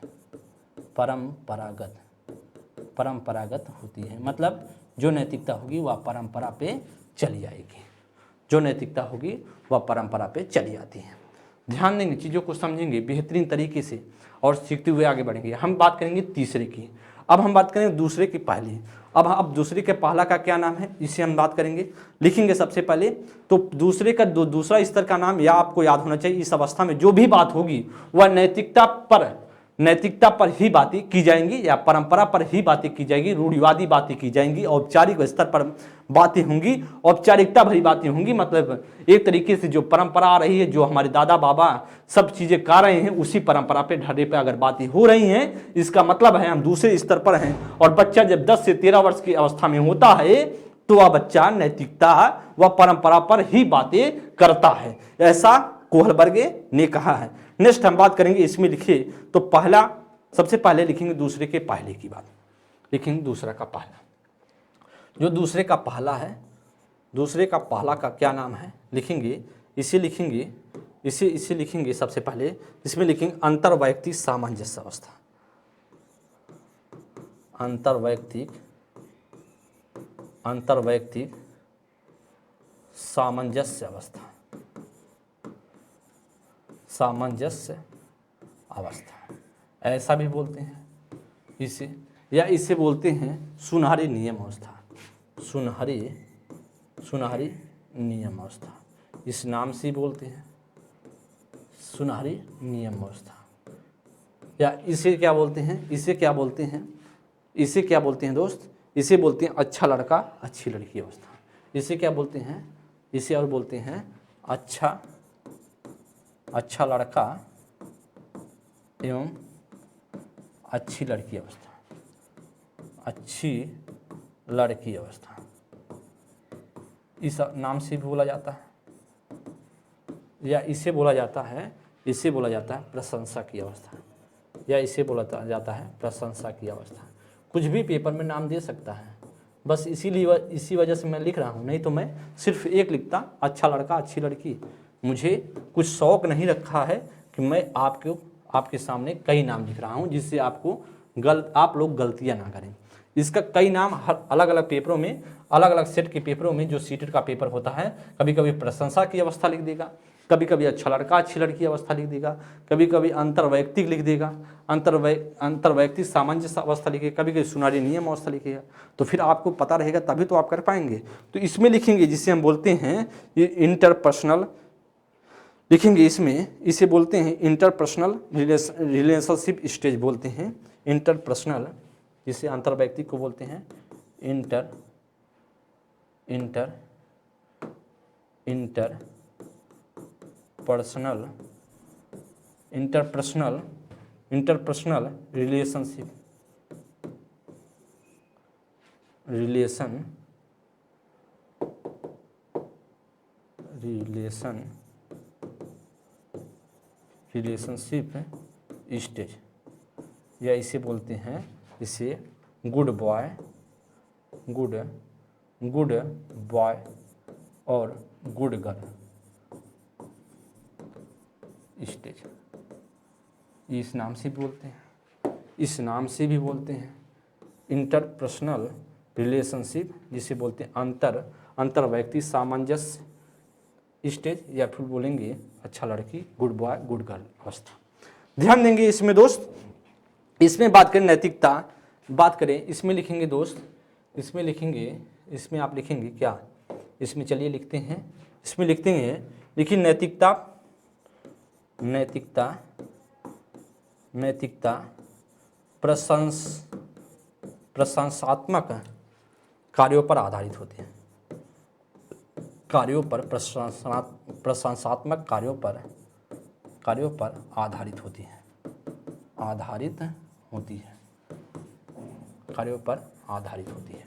परंपरागत होती है। मतलब जो नैतिकता होगी वह परंपरा पे चली जाएगी, जो नैतिकता होगी वह परंपरा पे चली जाती है। ध्यान देंगे, चीज़ों को समझेंगे बेहतरीन तरीके से और सीखते हुए आगे बढ़ेंगे। हम बात करेंगे तीसरे की, अब हम बात करेंगे दूसरे की पहली। अब दूसरे के पहला का क्या नाम है, इसे हम बात करेंगे। लिखेंगे सबसे पहले तो दूसरे का दूसरा स्तर का नाम, या आपको याद होना चाहिए, इस अवस्था में जो भी बात होगी वह नैतिकता पर ही बातें की जाएंगी, या परंपरा पर ही बातें की जाएगी, रूढ़िवादी बातें की जाएंगी, औपचारिक स्तर पर बातें होंगी, औपचारिकता भरी बातें होंगी। मतलब एक तरीके से जो परंपरा आ रही है, जो हमारे दादा बाबा सब चीजें कर रहे हैं, उसी परंपरा पे ढर्रे पे अगर बातें हो रही हैं, इसका मतलब है हम दूसरे स्तर पर हैं। और बच्चा जब 10 से 13 वर्ष की अवस्था में होता है तो वह बच्चा नैतिकता व परंपरा पर ही बातें करता है, ऐसा कोहलबर्गे ने कहा है। नेक्स्ट हम बात करेंगे, इसमें लिखिए तो पहला, सबसे पहले लिखेंगे दूसरे के पहले की बात, लिखेंगे दूसरा का पहला। जो दूसरे का पहला है, दूसरे का पहला का क्या नाम है, लिखेंगे इसे लिखेंगे सबसे पहले, इसमें लिखेंगे अंतर्वैयक्तिक सामंजस्य अवस्था, अंतर्वैयक्तिक सामंजस्य अवस्था, सामंजस्य अवस्था ऐसा भी बोलते हैं इसे, या इसे बोलते हैं सुनहरी नियम अवस्था, सुनहरी नियम अवस्था, इस नाम से बोलते हैं सुनहरी नियम अवस्था। या इसे क्या बोलते हैं, इसे क्या बोलते हैं दोस्त, इसे बोलते हैं अच्छा लड़का अच्छी लड़की अवस्था। इसे क्या बोलते हैं, इसे और बोलते हैं अच्छा लड़का एवं अच्छी लड़की अवस्था, अच्छी लड़की अवस्था, इस नाम से भी बोला जाता है। या इसे बोला जाता है प्रशंसा की अवस्था, या इसे बोला जाता है प्रशंसा की अवस्था। कुछ भी पेपर में नाम दे सकता है, बस इसी वजह से मैं लिख रहा हूँ, नहीं तो मैं सिर्फ एक लिखता, अच्छा लड़का अच्छी लड़की। मुझे कुछ शौक नहीं रखा है कि मैं आपके सामने कई नाम लिख रहा हूँ जिससे आप लोग गलतियाँ ना करें। इसका कई नाम हर अलग अलग पेपरों में, अलग अलग सेट के पेपरों में, जो सीटेट का पेपर होता है, कभी कभी प्रशंसा की अवस्था लिख देगा, कभी कभी अच्छा लड़का अच्छी लड़की अवस्था लिख देगा, कभी कभी अंतर्वैयक्तिक लिख देगा, अंतर्वैयक्तिक सामंजस्य अवस्था लिखेगा, कभी कभी सुनारी नियम अवस्था लिखेगा। तो फिर आपको पता रहेगा तभी तो आप कर पाएंगे। तो इसमें लिखेंगे जिसे हम बोलते हैं ये इंटरपर्सनल, लिखेंगे इसमें, इसे बोलते हैं इंटरपर्सनल रिलेशनशिप स्टेज बोलते हैं। इंटरपर्सनल, जिसे अंतर्वैयक्तिक को बोलते हैं इंटरपर्सनल रिलेशनशिप स्टेज, या इसे बोलते हैं गुड बॉय और गुड गर्ल स्टेज। इस नाम से भी बोलते हैं, इंटरपर्सनल रिलेशनशिप, जिसे बोलते हैं अंतर्वैयक्तिक सामंजस्य स्टेज, या फिर बोलेंगे अच्छा लड़की, गुड बॉय गुड गर्ल अवस्था। ध्यान देंगे इसमें दोस्त, इसमें बात करें नैतिकता, बात करें इसमें लिखेंगे दोस्त, इसमें आप लिखेंगे क्या, इसमें चलिए लिखते हैं, इसमें लिखते हैं, लिखिए नैतिकता प्रशंसात्मक कार्यों पर आधारित होते हैं, प्रशंसात्मक कार्यों पर आधारित होती है,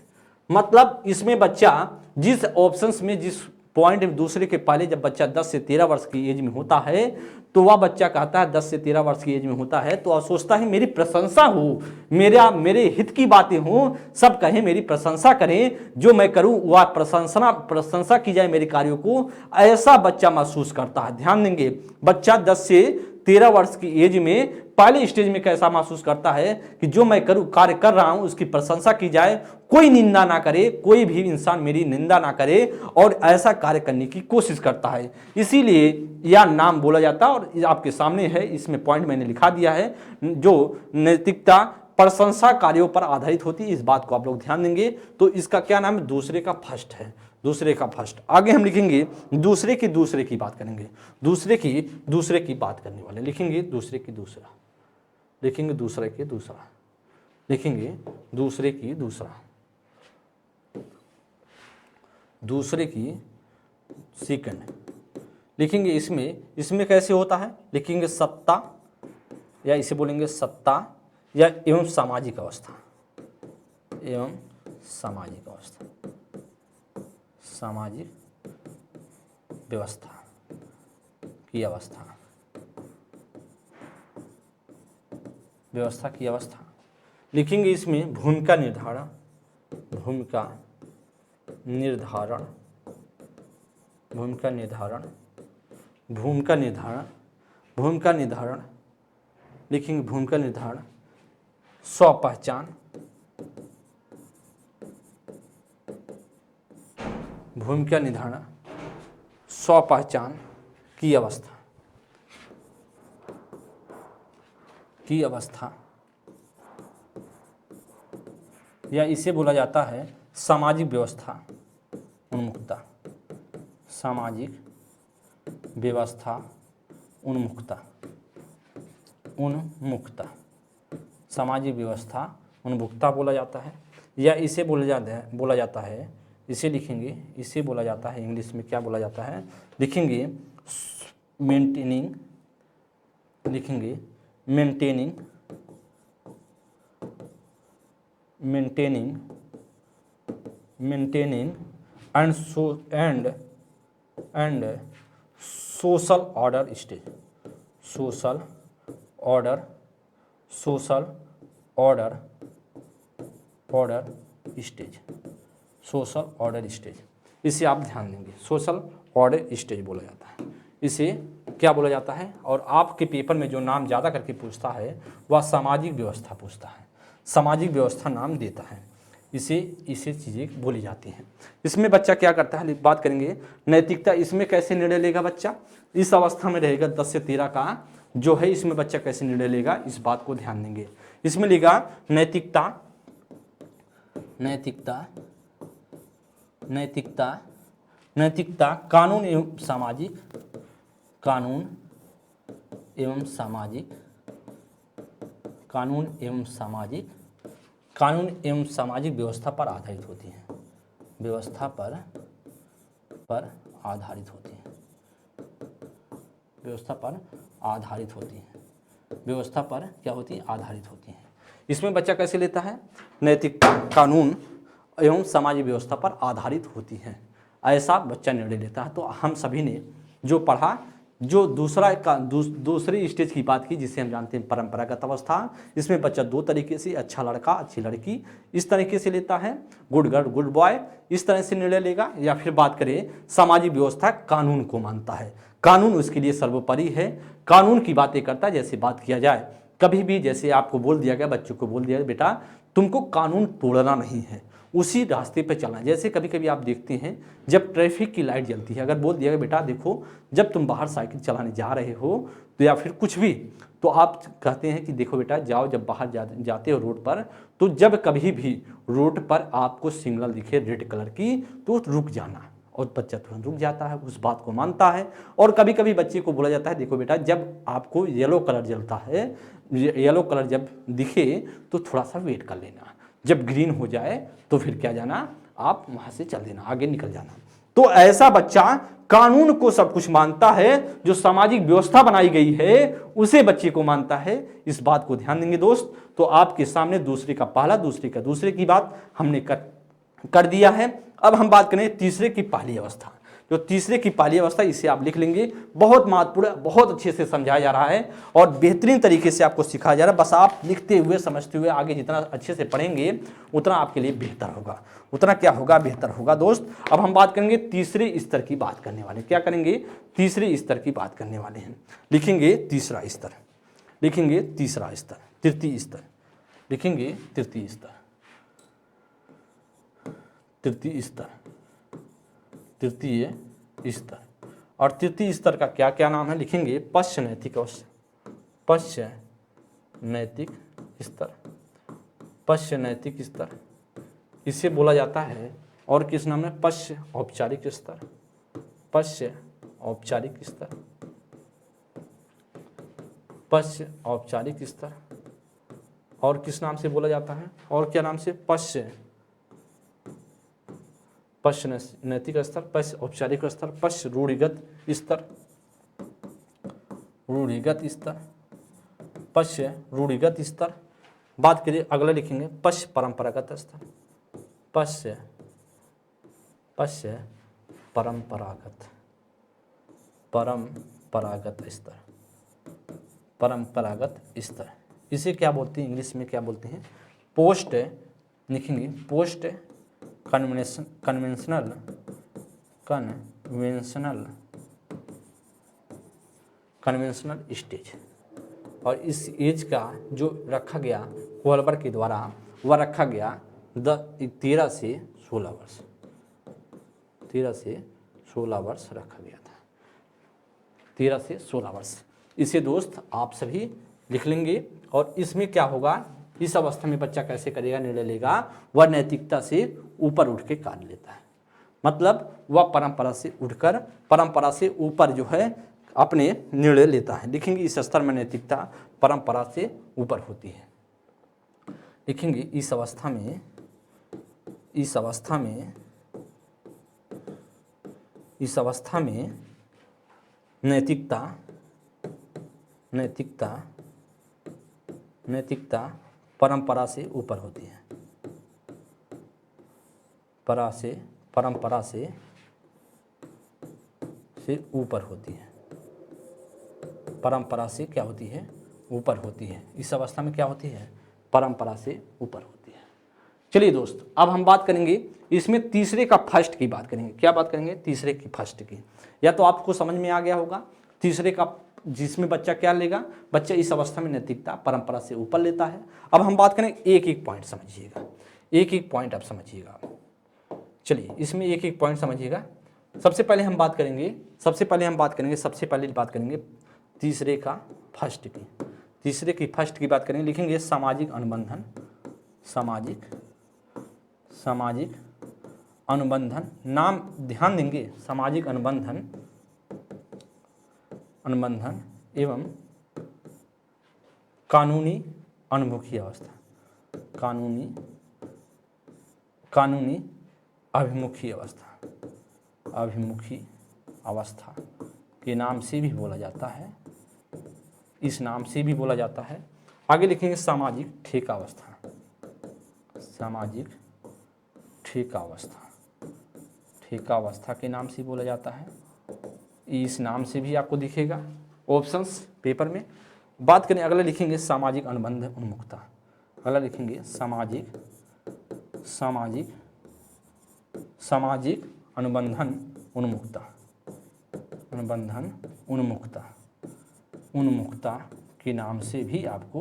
मतलब इसमें बच्चा जिस ऑप्शंस में, जिस पॉइंट में दूसरे के पहले, जब बच्चा 10 से 13 वर्ष की एज में होता है तो वह बच्चा कहता है 10 से 13 वर्ष की एज में होता है तो वह सोचता है मेरी प्रशंसा हो, मेरे हित की बातें हो, सब कहें मेरी प्रशंसा करें, जो मैं करूं वह प्रशंसा की जाए मेरे कार्यों को, ऐसा बच्चा महसूस करता है। ध्यान देंगे, बच्चा 10 से 13 वर्ष की एज में पहले स्टेज में कैसा महसूस करता है कि जो मैं कार्य कर रहा हूं उसकी प्रशंसा की जाए, कोई निंदा ना करे, कोई भी इंसान मेरी निंदा ना करे, और ऐसा कार्य करने की कोशिश करता है। इसीलिए यह नाम बोला जाता है, और आपके सामने है, इसमें पॉइंट मैंने लिखा दिया है, जो नैतिकता प्रशंसा कार्यों पर आधारित होती है। इस बात को आप लोग ध्यान देंगे। तो इसका क्या नाम है, दूसरे का फर्स्ट है, आगे हम लिखेंगे दूसरे की बात करेंगे, दूसरे की बात करने वाले लिखेंगे दूसरे की दूसरा, दूसरे की सेकंड लिखेंगे। इसमें कैसे होता है, लिखेंगे सत्ता, या इसे बोलेंगे सत्ता या एवं सामाजिक अवस्था, सामाजिक व्यवस्था की अवस्था लिखेंगे। इसमें भूमिका निर्धारण, लिखेंगे भूमिका निर्धारण, स्वपहचान, की अवस्था, या इसे बोला जाता है सामाजिक व्यवस्था उन्मुखता, सामाजिक व्यवस्था उन्मुखता बोला जाता है, या इसे बोला जाता है, इसे लिखेंगे, इसे बोला जाता है, इंग्लिश में क्या बोला जाता है, लिखेंगे maintaining social order stage, social order, social order, order stage, social order stage, इसे आप ध्यान देंगे। सोशल ऑर्डर स्टेज बोला जाता है, इसे क्या बोला जाता है। और आपके पेपर में जो नाम ज़्यादा करके पूछता है वह सामाजिक व्यवस्था पूछता है, सामाजिक व्यवस्था नाम देता है, इसे चीज़ें बोली जाती हैं। इसमें बच्चा क्या करता है, बात करेंगे नैतिकता। इसमें कैसे निर्णय लेगा बच्चा, इस अवस्था में रहेगा 10 से 13 का जो है, इसमें बच्चा कैसे निर्णय लेगा इस बात को ध्यान देंगे। इसमें लेगा नैतिकता, नैतिकता, नैतिकता, नैतिकता, कानून एवं सामाजिक, कानून एवं सामाजिक, कानून एवं सामाजिक, कानून एवं सामाजिक व्यवस्था पर आधारित होती है, व्यवस्था पर आधारित होती है, व्यवस्था पर आधारित होती है, व्यवस्था पर क्या होती है, आधारित होती है। इसमें बच्चा कैसे लेता है, नैतिकता कानून एवं सामाजिक व्यवस्था पर आधारित होती है, ऐसा बच्चा निर्णय लेता है। तो हम सभी ने जो पढ़ा, जो दूसरी स्टेज की बात की जिसे हम जानते हैं परंपरागत अवस्था, इसमें बच्चा दो तरीके से, अच्छा लड़का अच्छी लड़की, इस तरीके से लेता है, गुड गर्ल गुड बॉय, इस तरह से निर्णय लेगा। या फिर बात करें सामाजिक व्यवस्था, कानून को मानता है, कानून उसके लिए सर्वोपरि है, कानून की बातें करता है। जैसे बात किया जाए कभी भी, जैसे आपको बोल दिया गया, बच्चों को बोल दिया गया बेटा तुमको कानून तोड़ना नहीं है, उसी रास्ते पे चलना है। जैसे कभी कभी आप देखते हैं जब ट्रैफिक की लाइट जलती है, अगर बोल दिया गया बेटा देखो जब तुम बाहर साइकिल चलाने जा रहे हो तो या फिर कुछ भी, तो आप कहते हैं कि देखो बेटा जाओ, जब बाहर जाते हो रोड पर, तो जब कभी भी रोड पर आपको सिग्नल दिखे रेड कलर की तो रुक जाना, और बच्चा तुरंत रुक जाता है, उस बात को मानता है। और कभी कभी बच्चे को बोला जाता है देखो बेटा जब आपको येलो कलर जलता है, येलो कलर जब दिखे तो थोड़ा सा वेट कर लेना, जब ग्रीन हो जाए तो फिर क्या जाना, आप वहां से चल देना, आगे निकल जाना। तो ऐसा बच्चा कानून को सब कुछ मानता है, जो सामाजिक व्यवस्था बनाई गई है उसे बच्चे को मानता है, इस बात को ध्यान देंगे दोस्त। तो आपके सामने दूसरे का पहला, दूसरे का दूसरे की बात हमने कर दिया है। अब हम बात करें तीसरे की पहली अवस्था। जो तीसरे की पहली अवस्था, इसे आप लिख लेंगे, बहुत महत्वपूर्ण, बहुत अच्छे से समझाया जा रहा है और बेहतरीन तरीके से आपको सिखाया जा रहा है। बस आप लिखते हुए समझते हुए आगे जितना अच्छे से पढ़ेंगे उतना आपके लिए बेहतर होगा, उतना क्या होगा, बेहतर होगा दोस्त। अब हम बात करेंगे तीसरे स्तर की बात करने वाले, क्या करेंगे, तीसरे स्तर की बात करने वाले हैं। लिखेंगे तीसरा स्तर, लिखेंगे तीसरा स्तर, तृतीय स्तर, लिखेंगे तृतीय स्तर, तृतीय स्तर, तृतीय स्तर। और तृतीय स्तर का क्या क्या नाम है, लिखेंगे पश्च नैतिक अवस्था, पश्च नैतिक स्तर, पश्च नैतिक स्तर, इसे बोला जाता है। और किस नाम है, पश्च औपचारिक स्तर, पश्च औपचारिक स्तर, पश्च औपचारिक स्तर। और किस नाम से बोला जाता है, और क्या नाम से, पश्च नैतिक स्तर, पश्च औपचारिक स्तर, पश्च रूढ़िगत स्तर, रूढ़िगत स्तर, पश्च रूढ़िगत स्तर। बात करिए अगला, लिखेंगे पश्च परंपरागत स्तर, पश्च परंपरागत, परंपरागत स्तर, परंपरागत स्तर। इसे क्या बोलते हैं, इंग्लिश में क्या बोलते हैं, पोस्ट, लिखेंगे पोस्ट कन्वेंशनल, कन्वेंशनल स्टेज। और इस एज का जो रखा गया कोहलबर के द्वारा, वह रखा गया 13 से 16 वर्ष, 13 से 16 वर्ष रखा गया था, 13 से 16 वर्ष। इसे दोस्त आप सभी लिख लेंगे। और इसमें क्या होगा, इस अवस्था में बच्चा कैसे करेगा, निर्णय लेगा, वह नैतिकता से ऊपर उठ के कार्य लेता है, मतलब वह परंपरा से उठकर, परंपरा से ऊपर जो है अपने निर्णय लेता है। लिखेंगे इस स्तर में नैतिकता परंपरा से ऊपर होती है। लिखेंगे इस अवस्था में, इस अवस्था में, इस अवस्था में नैतिकता, नैतिकता, नैतिकता परंपरा से ऊपर होती है, परंपरा से ऊपर होती है, परंपरा से क्या होती है, ऊपर होती है। इस अवस्था में क्या होती है, परंपरा से ऊपर होती है। चलिए दोस्त, अब हम बात करेंगे इसमें तीसरे का फर्स्ट की बात करेंगे। क्या बात करेंगे, तीसरे की फर्स्ट की। या तो आपको समझ में आ गया होगा तीसरे का, जिसमें बच्चा क्या लेगा, बच्चा इस अवस्था में नैतिकता परंपरा से ऊपर लेता है। अब हम बात करें, एक एक पॉइंट समझिएगा, एक एक पॉइंट आप समझिएगा। चलिए इसमें एक एक पॉइंट समझिएगा। सबसे पहले हम बात करेंगे तीसरे का फर्स्ट की। तीसरे की फर्स्ट की बात करेंगे, लिखेंगे सामाजिक अनुबंधन, सामाजिक अनुबंधन। नाम ध्यान देंगे, सामाजिक अनुबंधन एवं कानूनी अभिमुखी अवस्था के नाम से भी बोला जाता है, इस नाम से भी बोला जाता है। आगे लिखेंगे सामाजिक ठेकावस्था, ठेकावस्था के नाम से बोला जाता है, इस नाम से भी आपको दिखेगा ऑप्शंस पेपर में। बात करें अगला, लिखेंगे सामाजिक अनुबंध उन्मुखता। अगला लिखेंगे सामाजिक अनुबंधन उन्मुखता के नाम से भी आपको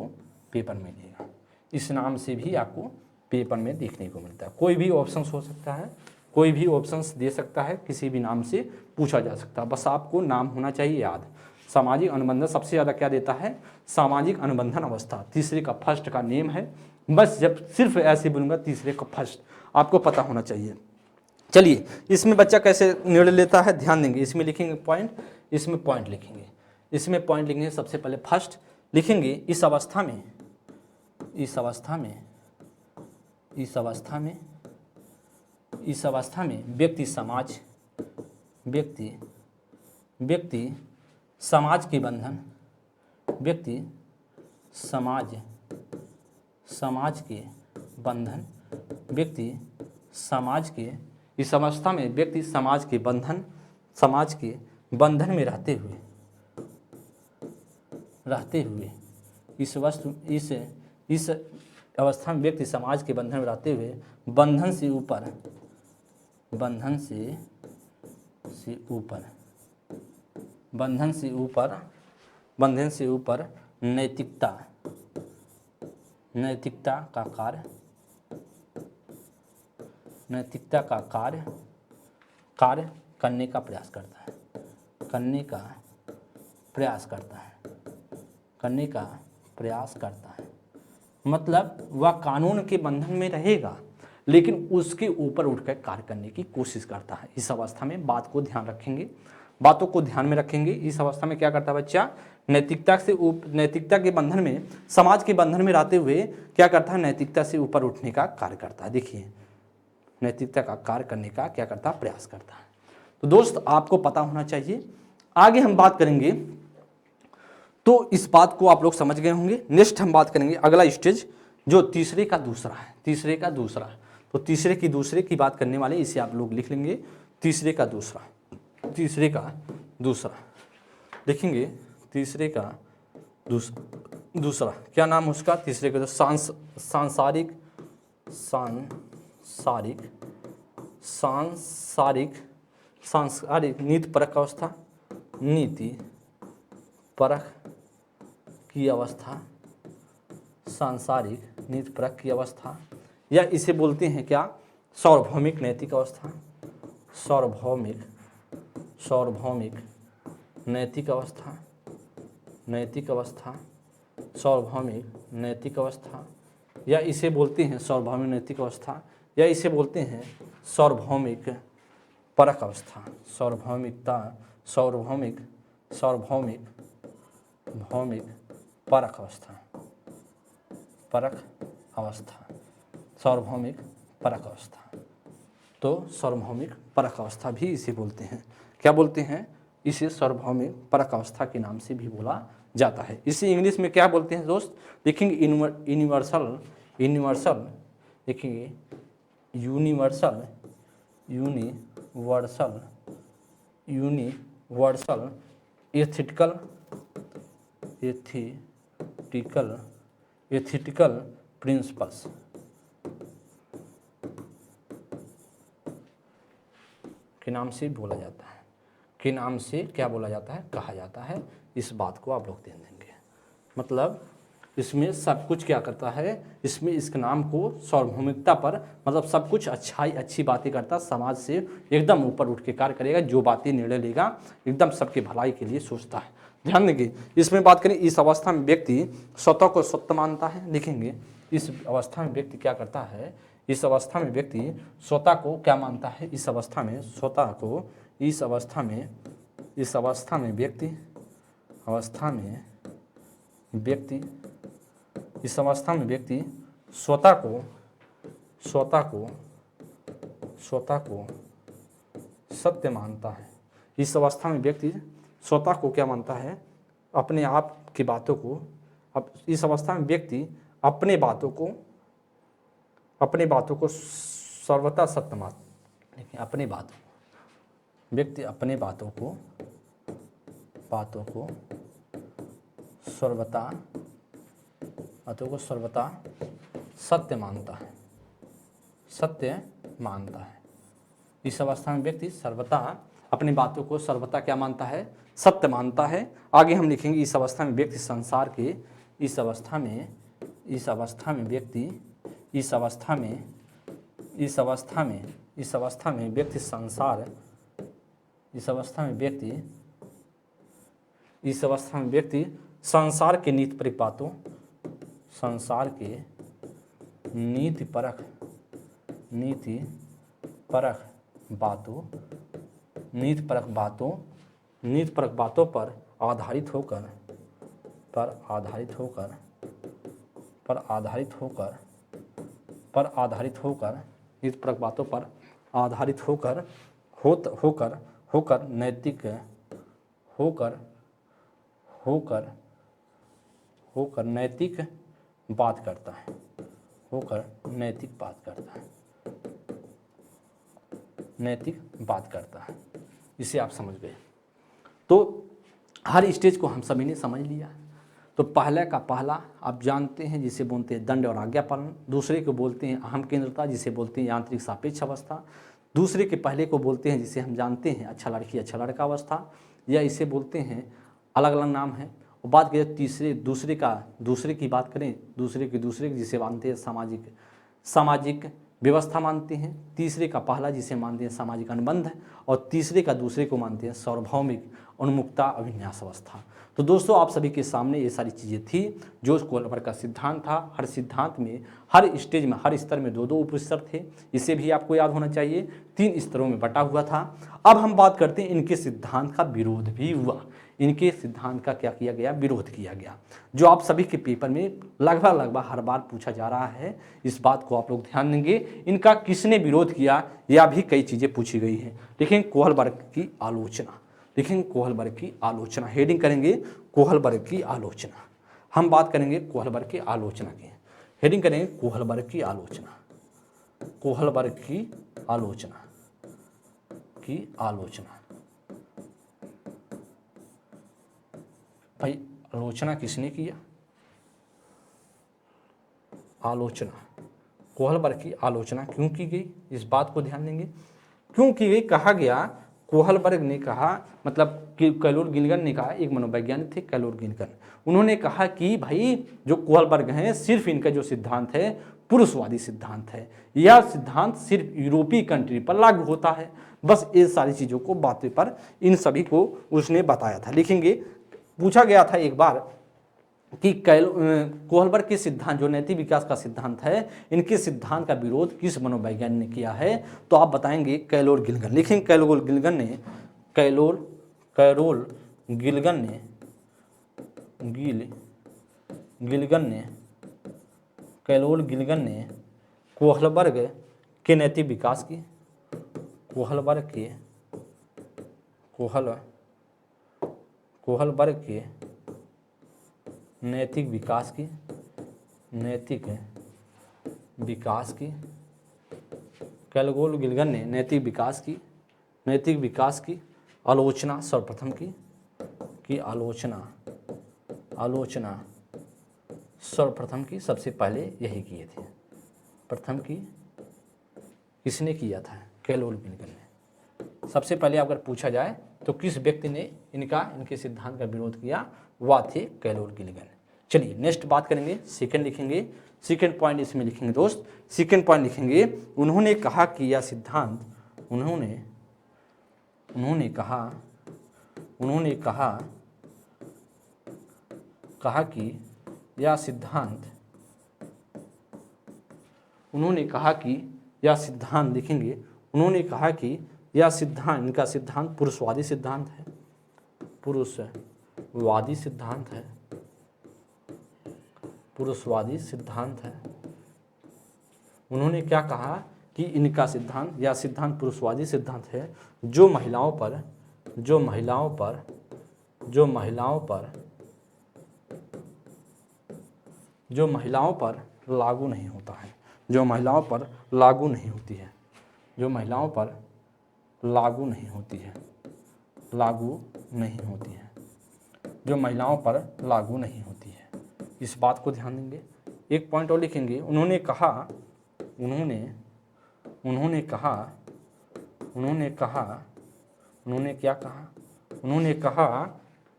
पेपर में मिलेगा, इस नाम से भी आपको पेपर में देखने को मिलता है। कोई भी ऑप्शंस हो सकता है, कोई भी ऑप्शंस दे सकता है, किसी भी नाम से पूछा जा सकता है, बस आपको नाम होना चाहिए याद। सामाजिक अनुबंधन सबसे ज़्यादा क्या देता है, सामाजिक अनुबंधन अवस्था, तीसरे का फर्स्ट का नेम है। बस जब सिर्फ ऐसे बोलूँगा तीसरे का फर्स्ट, आपको पता होना चाहिए। चलिए इसमें बच्चा कैसे निर्णय लेता है, ध्यान देंगे। इसमें लिखेंगे पॉइंट, इसमें पॉइंट लिखेंगे, इसमें पॉइंट लिखेंगे। सबसे पहले फर्स्ट लिखेंगे, इस अवस्था में व्यक्ति समाज के बंधन, इस अवस्था में व्यक्ति समाज के बंधन में रहते हुए इस अवस्था में व्यक्ति समाज के बंधन में रहते हुए बंधन से ऊपर नैतिकता का कार्य करने का प्रयास करता है। मतलब वह कानून के बंधन में रहेगा, लेकिन उसके ऊपर उठकर कार्य करने की कोशिश करता है। इस अवस्था में बातों को ध्यान में रखेंगे। इस अवस्था में क्या करता है बच्चा, नैतिकता के बंधन में, समाज के बंधन में रहते हुए क्या करता है, नैतिकता से ऊपर उठने का कार्य करता है। देखिए, नैतिकता का कार्य करने का क्या करता है, प्रयास करता है। तो दोस्त आपको पता होना चाहिए। आगे हम बात करेंगे, तो इस बात को आप लोग समझ गए होंगे। नेक्स्ट हम बात करेंगे अगला स्टेज, जो तीसरे का दूसरा है। तो तीसरे की बात करने वाले, इसे आप लोग लिख लेंगे, तीसरे का दूसरा लिखेंगे। तीसरे का दूसरा क्या नाम उसका, तीसरे का सांसारिक नीति परक की अवस्था, या इसे बोलते हैं क्या, सार्वभौमिक नैतिक अवस्था। सार्वभौमिक नैतिक अवस्था, या इसे बोलते हैं सार्वभौमिक नैतिक अवस्था, या इसे बोलते हैं सार्वभौमिक परक अवस्था। सार्वभौमिक परक अवस्था। तो सार्वभौमिक परक अवस्था भी इसे बोलते हैं। क्या बोलते हैं, इसे सार्वभौमिक परक अवस्था के नाम से भी बोला जाता है। इसे इंग्लिश में क्या बोलते हैं दोस्त, देखेंगे यूनिवर्सल देखेंगे यूनिवर्सल एथिकल एथिटिकल प्रिंसिपल्स के नाम से बोला जाता है, के नाम से क्या बोला जाता है, कहा जाता है। इस बात को आप लोग ध्यान देंगे। मतलब इसमें सब कुछ क्या करता है, इसमें इसके नाम को सार्वभौमिकता पर, मतलब सब कुछ अच्छी बातें करता, समाज से एकदम ऊपर उठ के कार्य करेगा, जो बातें निर्णय लेगा एकदम सबके भलाई के लिए सोचता है। ध्यान देंगे। इसमें बात करें, इस अवस्था में व्यक्ति स्वतः को सत्य मानता है। लिखेंगे, इस अवस्था में व्यक्ति क्या करता है, इस अवस्था में व्यक्ति स्वतः को क्या मानता है, इस अवस्था में स्वतः को, इस अवस्था में व्यक्ति स्वतः को सत्य मानता है। इस अवस्था में व्यक्ति स्वतः को क्या मानता है, अपने आप की बातों को, अब इस अवस्था में व्यक्ति अपने बातों को सर्वथा सत्य मानता है। देखिए, व्यक्ति अपने बातों को सर्वथा सत्य मानता है। इस अवस्था में व्यक्ति सर्वथा अपनी बातों को सर्वथा क्या मानता है, सत्य मानता है। आगे हम लिखेंगे, इस अवस्था में व्यक्ति संसार के, इस अवस्था में व्यक्ति संसार के नीतिपरक बातों पर आधारित होकर नैतिक बात करता है। इसे आप समझ गए। तो हर स्टेज को हम सभी ने समझ लिया। तो पहले का पहला आप जानते हैं, जिसे बोलते हैं दंड और आज्ञा पालन। दूसरे को बोलते हैं अहम केंद्रता, जिसे बोलते हैं यांत्रिक सापेक्ष अवस्था। दूसरे के पहले को बोलते हैं, जिसे हम जानते हैं अच्छा लड़की अच्छा लड़का अवस्था, या इसे बोलते हैं, अलग अलग नाम है। और बात करें दूसरे की बात करें, दूसरे की जिसे मानते हैं सामाजिक व्यवस्था मानते हैं। तीसरे का पहला जिसे मानते हैं सामाजिक अनुबंध, और तीसरे का दूसरे को मानते हैं सार्वभौमिक उन्मुक्ता अभिन्यास अवस्था। तो दोस्तों, आप सभी के सामने ये सारी चीज़ें थी जो कोहलबर का सिद्धांत था। हर सिद्धांत में, हर स्टेज में, हर स्तर में दो उपस्तर थे। इसे भी आपको याद होना चाहिए। 3 स्तरों में बटा हुआ था। अब हम बात करते हैं, इनके सिद्धांत का विरोध भी हुआ। इनके सिद्धांत का क्या किया गया, विरोध किया गया, जो आप सभी के पेपर में लगभग हर बार पूछा जा रहा है। इस बात को आप लोग ध्यान देंगे। इनका किसने विरोध किया, या भी कई चीज़ें पूछी गई हैं। देखें, कोहलबर्ग की आलोचना। देखें, कोहलबर्ग की आलोचना, हेडिंग करेंगे कोहलबर्ग की आलोचना। हम बात करेंगे कोहलबर्ग की आलोचना की, हेडिंग करेंगे कोहलबर्ग की आलोचना। कोहलबर्ग की आलोचना भाई, आलोचना किसने किया? कोहलबर्ग की आलोचना क्यों की गई, इस बात को ध्यान देंगे। क्यों की गई, कहा गया, कोहलबर्ग ने कहा, मतलब कि कैलोर गिलगन ने कहा, एक मनोवैज्ञानिक थे कैलोर गिलगन, उन्होंने कहा कि भाई जो कोहलबर्ग हैं, सिर्फ इनका जो सिद्धांत है पुरुषवादी सिद्धांत है। यह सिद्धांत सिर्फ यूरोपीय कंट्री पर लागू होता है। बस ये सारी चीज़ों को बातें पर इन सभी को उसने बताया था। लिखेंगे, पूछा गया था एक बार कि कोहलबर्ग के सिद्धांत, जो नैतिक विकास का सिद्धांत है, इनके सिद्धांत का विरोध किस मनोवैज्ञानिक ने किया है? तो आप बताएंगे कैलोर गिलगन। लिखेंगे, कैलोर गिलगन ने कोहलबर्ग के नैतिक विकास की, कोहलबर्ग के नैतिक विकास की कैलोर गिलगन ने नैतिक विकास की आलोचना सर्वप्रथम की आलोचना आलोचना सर्वप्रथम की सबसे पहले यही किए थे। प्रथम की किसने किया था? कैलोल गिलगन ने। सबसे पहले अगर पूछा जाए तो किस व्यक्ति ने इनके सिद्धांत का विरोध किया? वह थे कैलोल गिलगन। चलिए नेक्स्ट बात करेंगे, सेकंड लिखेंगे, सेकंड पॉइंट इसमें लिखेंगे दोस्त। सेकंड पॉइंट लिखेंगे, उन्होंने कहा कि यह सिद्धांत उन्होंने कहा कि यह सिद्धांत लिखेंगे, उन्होंने कहा कि यह सिद्धांत, इनका सिद्धांत पुरुषवादी सिद्धांत है, पुरुषवादी सिद्धांत है। उन्होंने क्या कहा कि इनका सिद्धांत, यह सिद्धांत पुरुषवादी सिद्धांत है जो महिलाओं पर लागू नहीं होता है, जो महिलाओं पर लागू नहीं होती है, इस बात को ध्यान देंगे। एक पॉइंट और लिखेंगे, उन्होंने कहा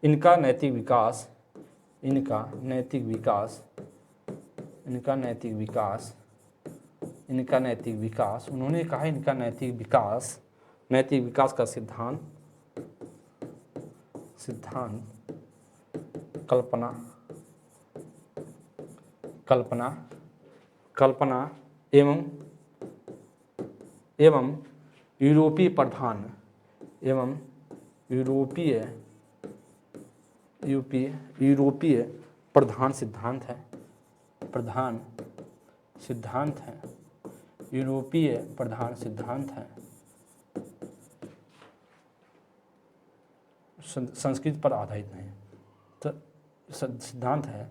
इनका नैतिक विकास का सिद्धांत कल्पना एवं यूरोपीय प्रधान सिद्धांत है, यूरोपीय प्रधान सिद्धांत है, संस्कृति पर आधारित नहीं, तो सिद्धांत है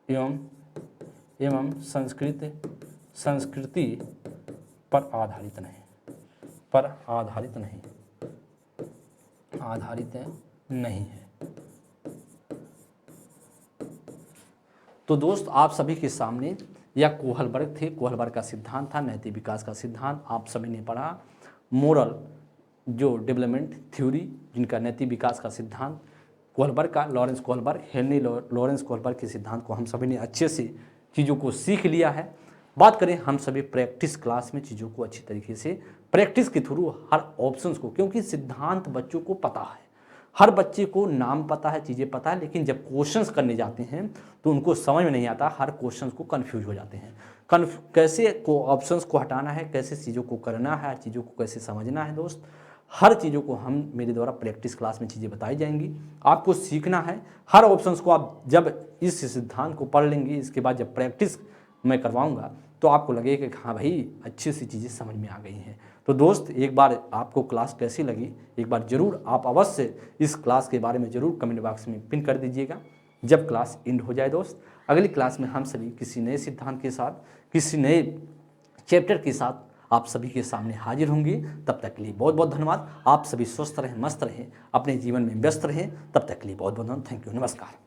एवं संस्कृति पर आधारित नहीं है। तो दोस्त आप सभी के सामने यह कोहलबर्ग थे, कोहलबर्ग का सिद्धांत था, नैतिक विकास का सिद्धांत आप सभी ने पढ़ा। मोरल जो डेवलपमेंट थ्योरी, जिनका नैतिक विकास का सिद्धांत कोहलबर्ग का, Lawrence Kohlberg, Henry Lawrence Kohlberg के सिद्धांत को हम सभी ने अच्छे से चीज़ों को सीख लिया है। बात करें हम सभी प्रैक्टिस क्लास में चीज़ों को अच्छी तरीके से प्रैक्टिस के थ्रू हर ऑप्शंस को, क्योंकि सिद्धांत बच्चों को पता है, हर बच्चे को नाम पता है, चीज़ें पता है, लेकिन जब क्वेश्चंस करने जाते हैं तो उनको समझ में नहीं आता, हर क्वेश्चंस को कंफ्यूज हो जाते हैं। कैसे को ऑप्शंस को हटाना है, कैसे चीज़ों को करना है, हर चीज़ों को कैसे समझना है दोस्त, हर चीज़ों को हम मेरे द्वारा प्रैक्टिस क्लास में चीज़ें बताई जाएंगी। आपको सीखना है, हर ऑप्शंस को आप जब इस सिद्धांत को पढ़ लेंगे, इसके बाद जब प्रैक्टिस मैं करवाऊँगा तो आपको लगेगा कि हाँ भाई अच्छी सी चीज़ें समझ में आ गई हैं। तो दोस्त एक बार आपको क्लास कैसी लगी, एक बार ज़रूर आप अवश्य इस क्लास के बारे में ज़रूर कमेंट बॉक्स में पिन कर दीजिएगा जब क्लास एंड हो जाए। दोस्त अगली क्लास में हम सभी किसी नए सिद्धांत के साथ, किसी नए चैप्टर के साथ आप सभी के सामने हाजिर होंगे। तब तक के लिए बहुत बहुत धन्यवाद। आप सभी स्वस्थ रहें, मस्त रहें, अपने जीवन में व्यस्त रहें। तब तक के लिए बहुत बहुत धन्यवाद। थैंक यू, नमस्कार।